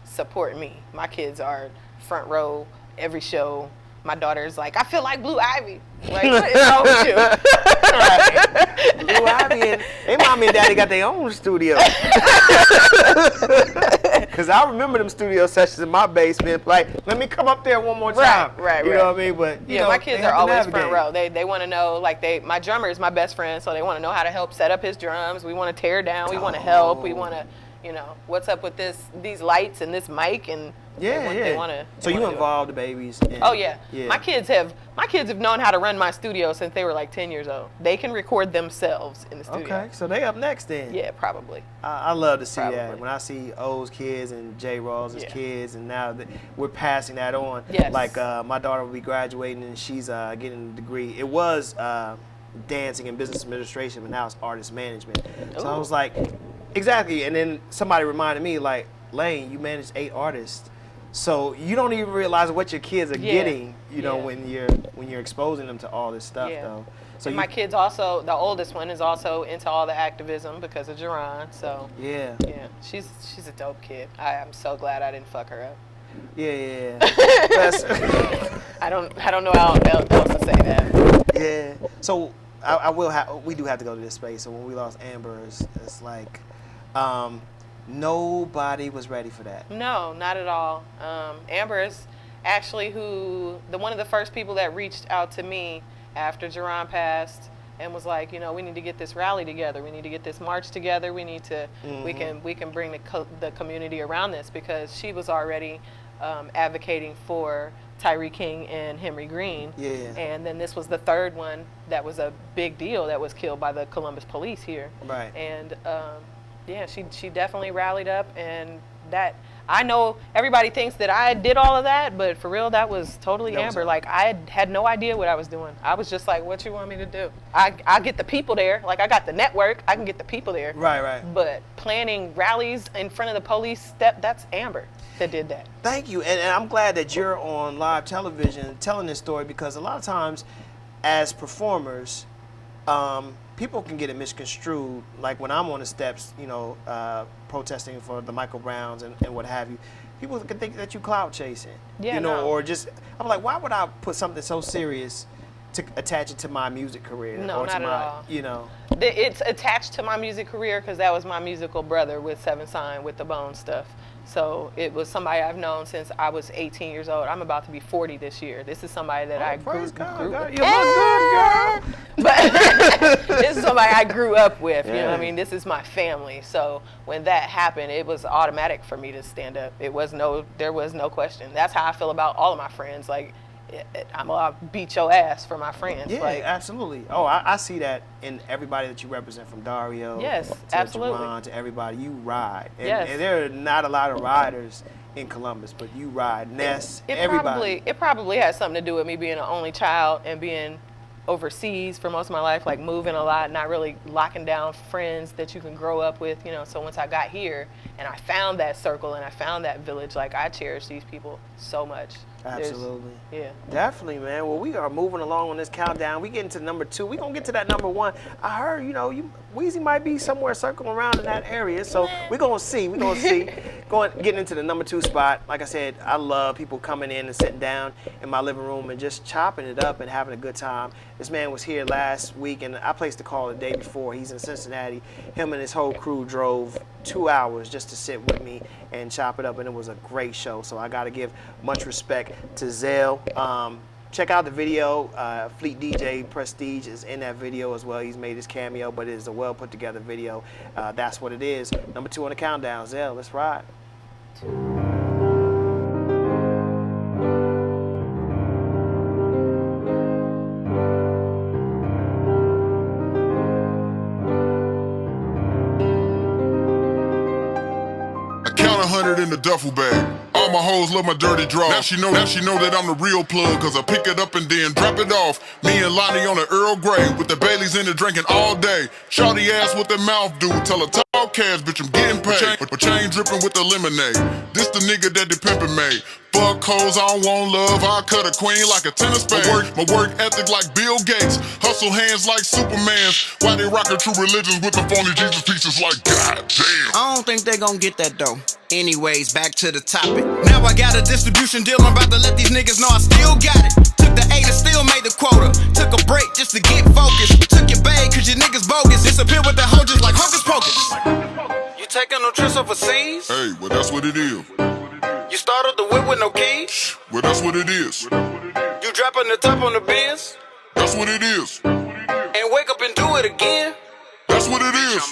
S8: support me. My kids are front row every show. My daughter's like, I feel like Blue Ivy. Like, what is wrong with you?
S2: Right. Blue Ivy and they mommy and daddy got their own studio. Because I remember them studio sessions in my basement. Like, let me come up there one more time.
S8: Right.
S2: You know what I mean? But
S8: my kids are always front row. They want to know, my drummer is my best friend, so they want to know how to help set up his drums. We want to tear down. We want to help. We want to, you know, what's up with these lights and this mic and they wanna,
S2: so you involve the babies?
S8: Oh yeah. My kids have known how to run my studio since they were like 10 years old. They can record themselves in the studio.
S2: Okay, so they up next then.
S8: Yeah, probably.
S2: I love to see that. When I see O's kids and J. Rawls' kids, and now we're passing that on.
S8: Yes.
S2: Like my daughter will be graduating and she's getting a degree. It was dancing and business administration, but now it's artist management. So I was like, exactly. And then somebody reminded me, like, Lane, you manage 8 artists. So you don't even realize what your kids are getting, you know, when you're exposing them to all this stuff, though. So
S8: my kids also, the oldest one is also into all the activism because of Jerron. So yeah, she's a dope kid. I'm so glad I didn't fuck her up.
S2: Yeah.
S8: I don't know how else to say that.
S2: Yeah. So we do have to go to this space. So when we lost Amber, it's like. Nobody was ready for that.
S8: No, not at all. Amber is actually one of the first people that reached out to me after Jerron passed and was like, you know, we need to get this rally together. We need to get this march together. We need to, we can bring the community around this, because she was already advocating for Tyree King and Henry Green.
S2: Yeah.
S8: And then this was the third one that was a big deal that was killed by the Columbus police here.
S2: Right.
S8: And yeah, she definitely rallied up, and that, I know everybody thinks that I did all of that, but for real, that was totally Amber. Like, I had no idea what I was doing. I was just like, what you want me to do? I get the people there. Like, I got the network. I can get the people there.
S2: Right.
S8: But planning rallies in front of the police, that's Amber that did that.
S2: Thank you. And I'm glad that you're on live television telling this story, because a lot of times as performers, people can get it misconstrued. Like when I'm on the steps, you know, protesting for the Michael Browns and what have you, people can think that you clout chasing.
S8: Yeah,
S2: you know,
S8: no.
S2: or just, I'm like, why would I put something so serious to attach it to my music career?
S8: No,
S2: or
S8: not
S2: to
S8: at
S2: my,
S8: all.
S2: You know,
S8: it's attached to my music career because that was my musical brother with Seven Sign with the Bone stuff. So it was somebody I've known since I was 18 years old. I'm about to be 40 this year. This is somebody that I grew
S2: up. You look good, girl.
S8: But this is somebody I grew up with. You know what I mean? This is my family. So when that happened, it was automatic for me to stand up. There was no question. That's how I feel about all of my friends. Like, I'm gonna beat your ass for my friends.
S2: Yeah,
S8: like,
S2: absolutely. Oh, I see that in everybody that you represent, from Dario
S8: yes,
S2: to
S8: absolutely.
S2: Jerron, to everybody. You ride. And,
S8: yes.
S2: and there are not a lot of riders in Columbus, but you ride. Ness, everybody.
S8: It probably has something to do with me being an only child and being overseas for most of my life, like moving a lot, not really locking down friends that you can grow up with, you know. So once I got here and I found that circle and I found that village, like, I cherish these people so much.
S2: Absolutely.
S8: Yeah.
S2: Definitely, man. Well, we are moving along on this countdown. We getting to number 2. We gonna get to that number 1. I heard, you know, Weezy might be somewhere circling around in that area, so we're gonna see. Getting into the number 2 spot. Like I said, I love people coming in and sitting down in my living room and just chopping it up and having a good time. This man was here last week, and I placed the call the day before. He's in Cincinnati. Him and his whole crew drove 2 hours just to sit with me and chop it up, and it was a great show. So I got to give much respect to Zell. Check out the video. Fleet DJ Prestige is in that video as well. He's made his cameo, but it is a well put together video. That's what it is. Number 2 on the countdown. Zell, let's ride.
S15: Count 100 in the duffel bag. All my hoes love my dirty draw. Now she know that I'm the real plug, cause I pick it up and then drop it off. Me and Lonnie on the Earl Grey with the Baileys in it drinking all day. Shawty ass with the mouth dude, tell her talk cash, bitch, I'm getting paid. My chain dripping with the lemonade. This the nigga that the pimpin' made. Fuck hoes, I don't want love, I cut a queen like a tennis spade. My work ethic like Bill Gates, hustle hands like Superman's. Why they rockin' true religions with the phony Jesus pieces like goddamn?
S6: I don't think they gon' get that though. Anyways, back to the topic. Now I got a distribution deal, I'm about to let these niggas know I still got it. Took the 8 and still made the quota. Took a break just to get focused. Took your bag cause your niggas bogus. Disappear with the hoe just like Hocus Pocus. You taking no trips overseas?
S15: Hey, well that's what it is.
S6: You started the whip with no keys?
S15: Well that's what it is.
S6: You dropping the top on the Benz?
S15: That's what it is.
S6: And wake up and do it again?
S15: That's what it is.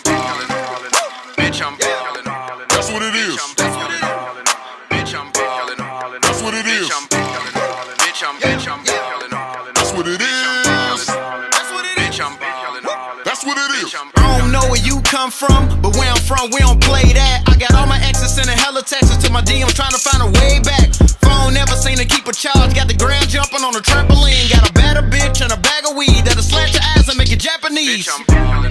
S6: Bitch, I'm ballin'.
S15: what it is.
S12: I don't know where you come from, but where I'm from, we don't play that. I got all my exes sending hella texts to my DM trying to find a way back. Phone never seem to keep a charge. Got the ground jumping on a trampoline. Got a better bitch and a bag of weed that'll slash your ass and make it Japanese.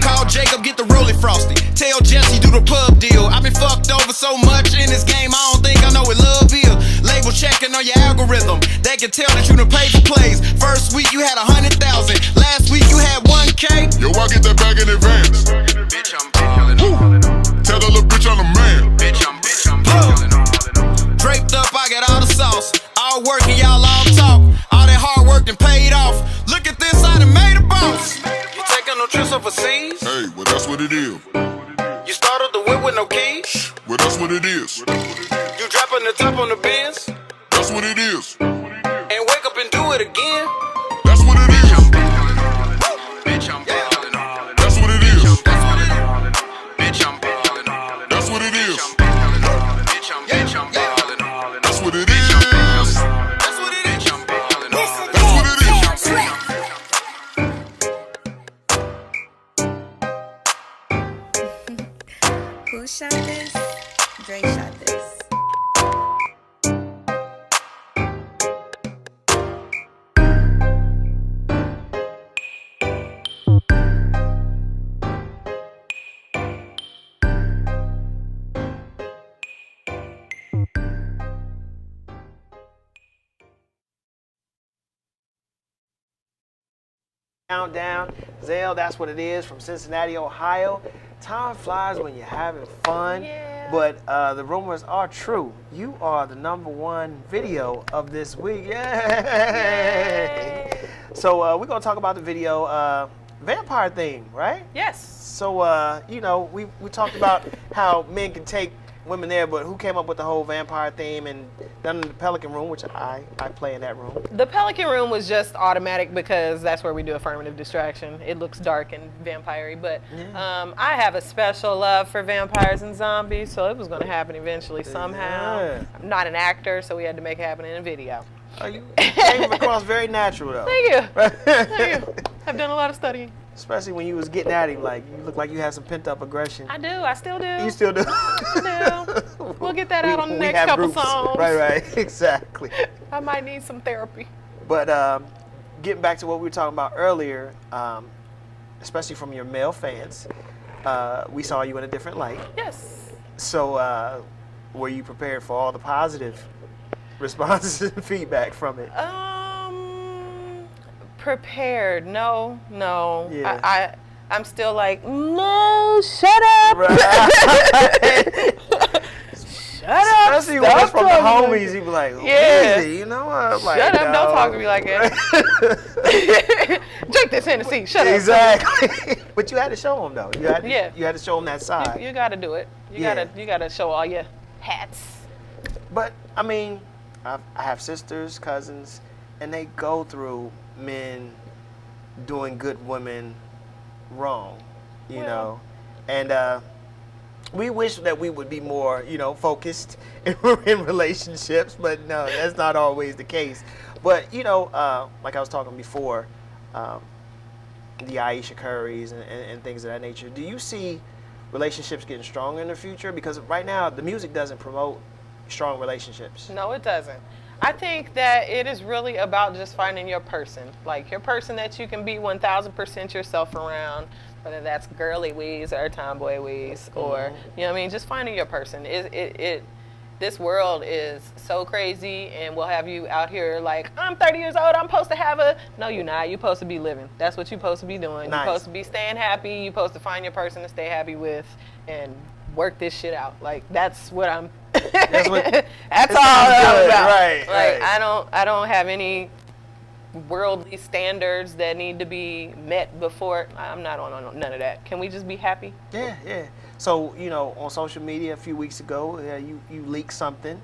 S12: Call Jacob, get the Rolly Frosty. Tell Jesse, do the pub deal. I've been fucked over so much in this game, I don't think I know what love is. Label checking on your algorithm. They can tell that you done paid for plays. First week you had 100,000. Last week you had 1K.
S15: Yo, I get that bag in advance.
S1: Bitch, I'm ballin'.
S15: Tell that little bitch I'm the man.
S1: Bitch, I'm ballin'.
S12: Draped up, I got all the sauce. All working, y'all all talk. All that hard work done paid off. Look at this, I done made a boss. You taking no trips overseas?
S15: Hey, well that's what it is.
S12: You started the whip with no keys?
S15: Well that's what it is.
S12: You dropping the top on the Benz?
S15: That's what it is.
S12: And wake up and do it again?
S15: That's what it is.
S1: Bitch, I'm ballin'.
S15: That's what it is.
S1: Bitch, I'm ballin'.
S15: That's what it is.
S1: Bitch, I'm ballin'.
S15: That's what it is.
S12: That's what it is.
S15: That's what it is.
S17: Who shot this? Drake shot this.
S2: Countdown. Zell, that's what it is, from Cincinnati, Ohio. Time flies when you're having fun.
S8: Yeah.
S2: But the rumors are true. You are the #1 video of this week. Yay! So we're going to talk about the video vampire theme, right?
S8: Yes.
S2: So, you know, we talked about how men can take women there, but who came up with the whole vampire theme and done in the Pelican Room, which I play in that room.
S8: The Pelican Room was just automatic because that's where we do affirmative distraction. It looks dark and vampire-y, but I have a special love for vampires and zombies, so it was going to happen eventually somehow.
S2: Yeah.
S8: I'm not an actor, so we had to make it happen in a video.
S2: You came across very natural, though.
S8: Thank you. Thank you. I've done a lot of studying.
S2: Especially when you was getting at him, like you look like you had some pent-up aggression.
S8: I do. I still do.
S2: You still do?
S8: I do. We'll get that out on the next
S2: have
S8: couple
S2: groups.
S8: songs.
S2: Right, exactly.
S8: I might need some therapy.
S2: But getting back to what we were talking about earlier, especially from your male fans, we saw you in a different light.
S8: Yes.
S2: So were you prepared for all the positive responses and feedback from it?
S8: Prepared? No.
S2: Yeah.
S8: I'm still like, no, shut up.
S2: Right.
S8: Shut up.
S2: Especially when it's from the homies, you be like,
S8: yeah.
S2: Easy, you know what? Like,
S8: shut up, don't talk to me like that. Drink this Hennessy, shut up.
S2: Exactly. But you had to show them, though. You had to show them that side.
S8: You got to do it. You gotta show all your hats.
S2: But, I mean, I have sisters, cousins, and they go through men doing good women wrong, you know, and we wish that we would be more, you know, focused in relationships, but no, that's not always the case. But you know, like I was talking before, the Aisha Currys and things of that nature. Do you see relationships getting stronger in the future? Because right now the music doesn't promote strong relationships.
S8: No, it doesn't. I think that it is really about just finding your person, like your person that you can be 1000% yourself around, whether that's girly Weeze or tomboy Weeze, or you know what I mean, just finding your person. This world is so crazy, and we'll have you out here like, I'm 30 years old, I'm supposed to have a. No, you're not. You're supposed to be living. That's what you're supposed to be doing.
S2: Nice.
S8: You're supposed to be staying happy. You're supposed to find your person to stay happy with, and work this shit out. Like that's what I'm. That's all I'm about.
S2: Right,
S8: like
S2: right.
S8: I don't have any worldly standards that need to be met before. I'm not on none of that. Can we just be happy?
S2: Yeah. So, you know, on social media a few weeks ago, you leaked something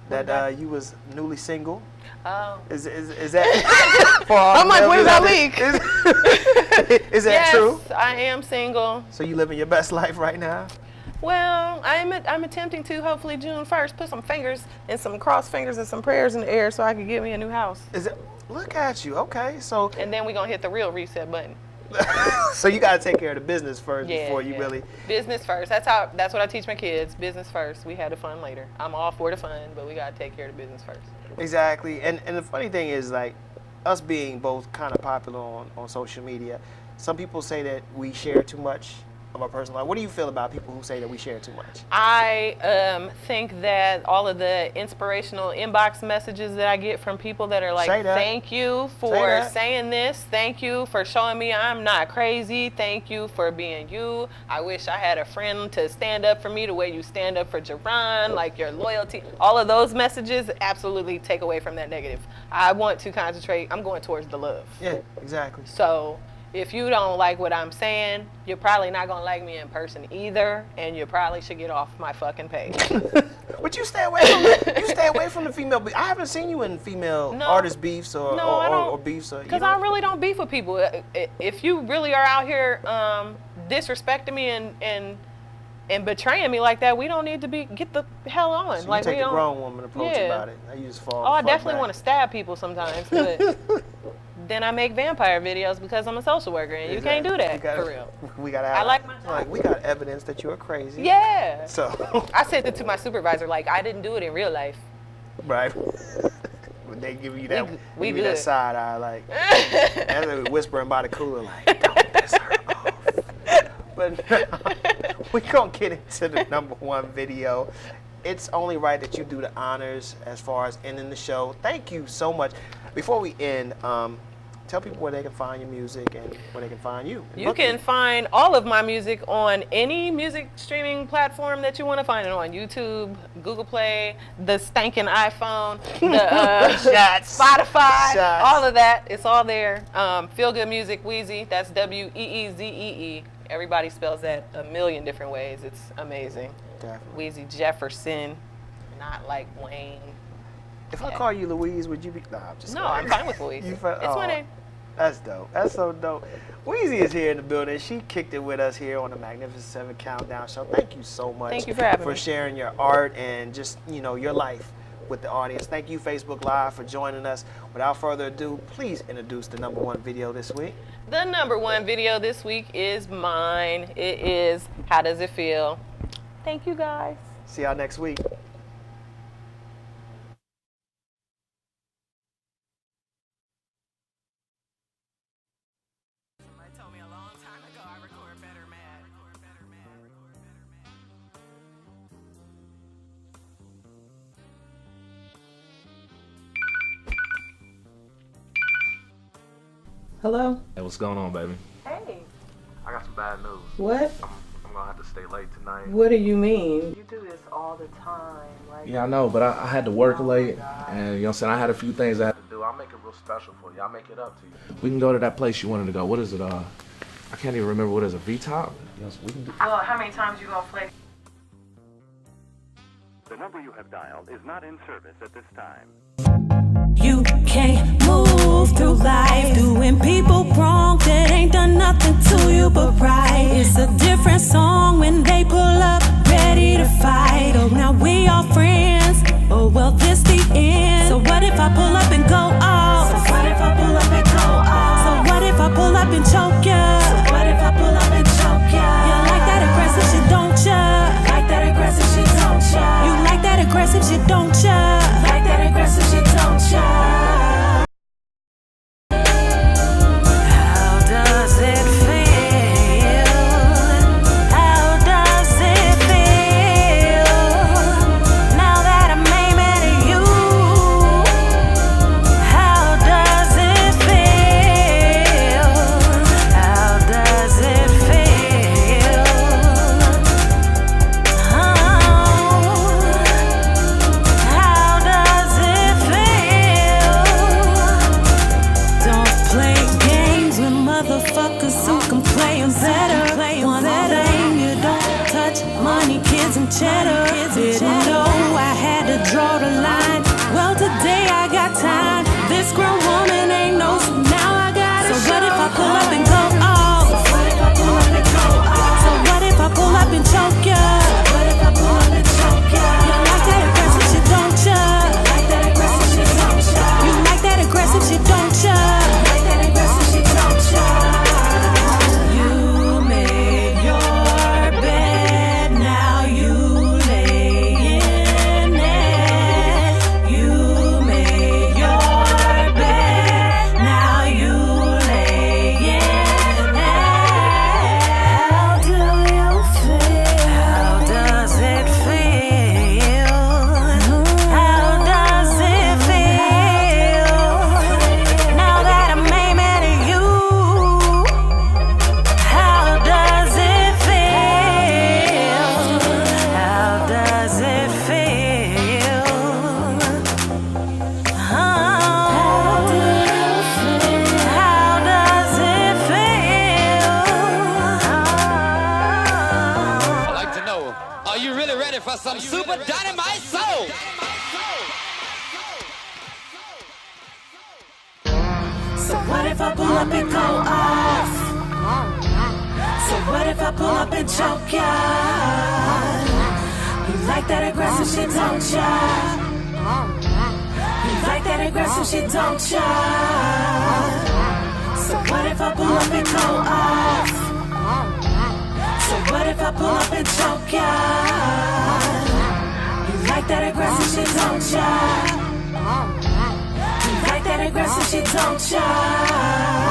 S2: that you was newly single.
S8: Oh.
S2: Is that for all
S8: I'm like,
S2: males?
S8: when did I leak?
S2: Is that true?
S8: Yes, I am single.
S2: So you living your best life right now?
S8: Well, I'm attempting to, hopefully June 1st, put some fingers and some cross fingers and some prayers in the air so I can get me a new house.
S2: Look at you. Okay, so.
S8: And then we're going to hit the real reset button.
S2: So you gotta take care of the business first before you really.
S8: Business first. That's what I teach my kids. Business first. We had the fun later. I'm all for the fun, but we gotta take care of the business first.
S2: Exactly. And the funny thing is, like, us being both kind of popular on social media, some people say that we share too much of our personal life. What do you feel about people who say that we share too much?
S8: I think that all of the inspirational inbox messages that I get from people that are like, thank you for saying this, thank you for showing me I'm not crazy, thank you for being you, I wish I had a friend to stand up for me the way you stand up for Jerron, like your loyalty, all of those messages absolutely take away from that negative. I want to concentrate, I'm going towards the love.
S2: Yeah, exactly.
S8: So if you don't like what I'm saying, you're probably not gonna like me in person either, and you probably should get off my fucking page.
S2: But you stay away from the female. I haven't seen you in female artist beefs or beefs.
S8: Because I really don't beef with people. If you really are out here disrespecting me and betraying me like that, we don't need to get the hell on.
S2: So
S8: like
S2: you take
S8: we
S2: a grown woman approach about it. I just fall.
S8: Oh, I definitely want to stab people sometimes, but. Then I make vampire videos because I'm a social worker, and you can't do that for real.
S2: We gotta have.
S8: I like my job.
S2: Like, we got evidence that you're crazy.
S8: Yeah.
S2: So
S8: I sent it to my supervisor. Like, I didn't do it in real life.
S2: Right. They give you that.
S8: We
S2: give
S8: good.
S2: You that side eye, like, and they whispering by the cooler, like, don't piss her off. But we gonna get into the #1 video. It's only right that you do the honors as far as ending the show. Thank you so much. Before we end, tell people where they can find your music and where they can find you.
S8: You can find all of my music on any music streaming platform that you want to find it on. YouTube, Google Play, the stankin' iPhone, the Spotify, all of that. It's all there. Feel Good Music, Wheezy. That's Weeezee. Everybody spells that a million different ways. It's amazing.
S2: Definitely.
S8: Weezy Jefferson, not like Wayne.
S2: If I call you Louise, would you be? Nah, I'm just.
S8: No, I'm fine with Louise. It's my name.
S2: That's dope. That's so dope. Weezy is here in the building. She kicked it with us here on the Magnificent 7 Countdown Show. Thank you so much.
S8: Thank you for having me.
S2: sharing your art and just, your life with the audience. Thank you, Facebook Live, for joining us. Without further ado, please introduce the #1 video this week.
S8: The #1 video this week is mine. It is How Does It Feel? Thank you, guys.
S2: See y'all next week.
S18: Hello?
S3: Hey, what's going on, baby?
S8: Hey.
S18: I got some bad news.
S8: What?
S18: I'm gonna have to stay late tonight.
S8: What do you mean? You do this all the time. Like,
S3: Yeah, I know, but I had to work late, and you know what I'm saying, I had a few things I had to do.
S18: I'll make it real special for you. I'll make it up to you.
S3: We can go to that place you wanted to go. What is it? I can't even remember what it is. A V-top? Yes, we can do.
S8: Well, how many times you gonna flex?
S19: The number you have dialed is not in service at this time.
S5: You can't move through life doing people wrong that ain't done nothing to you but right. It's a different song when they pull up ready to fight. Oh, now we all friends. Oh, well, this the end. So what if I pull up and go off? So what if I pull up and go off? So what if I pull up and choke ya? So what if I pull up and choke ya? You like that aggressive shit, don't ya? Like that aggressive shit, don't ya? You like that aggressive shit, don't ya? Like that aggressive shit, don't ya? Cheddar, didn't know I had to draw the line. Well, today I got time. This grown woman ain't no, so now I got it. So what if I pull up and go off? So what if I pull up and go off? So what if I pull up and choke ya? So what if I pull up and choke ya? You like that aggressive shit, don't ya? Like that aggressive shit, don't ya? You like that aggressive shit, don't ya? Like that aggressive shit, don't ya?
S20: for some super dynamite soul.
S5: So what if I pull up and go off? So what if I pull up and choke ya? You like that aggressive shit, don't ya? You like that aggressive shit, don't ya? So what if I pull up and go off? So what if I pull up and choke ya? You like that aggressive shit, don't ya? You like that aggressive shit, don't ya?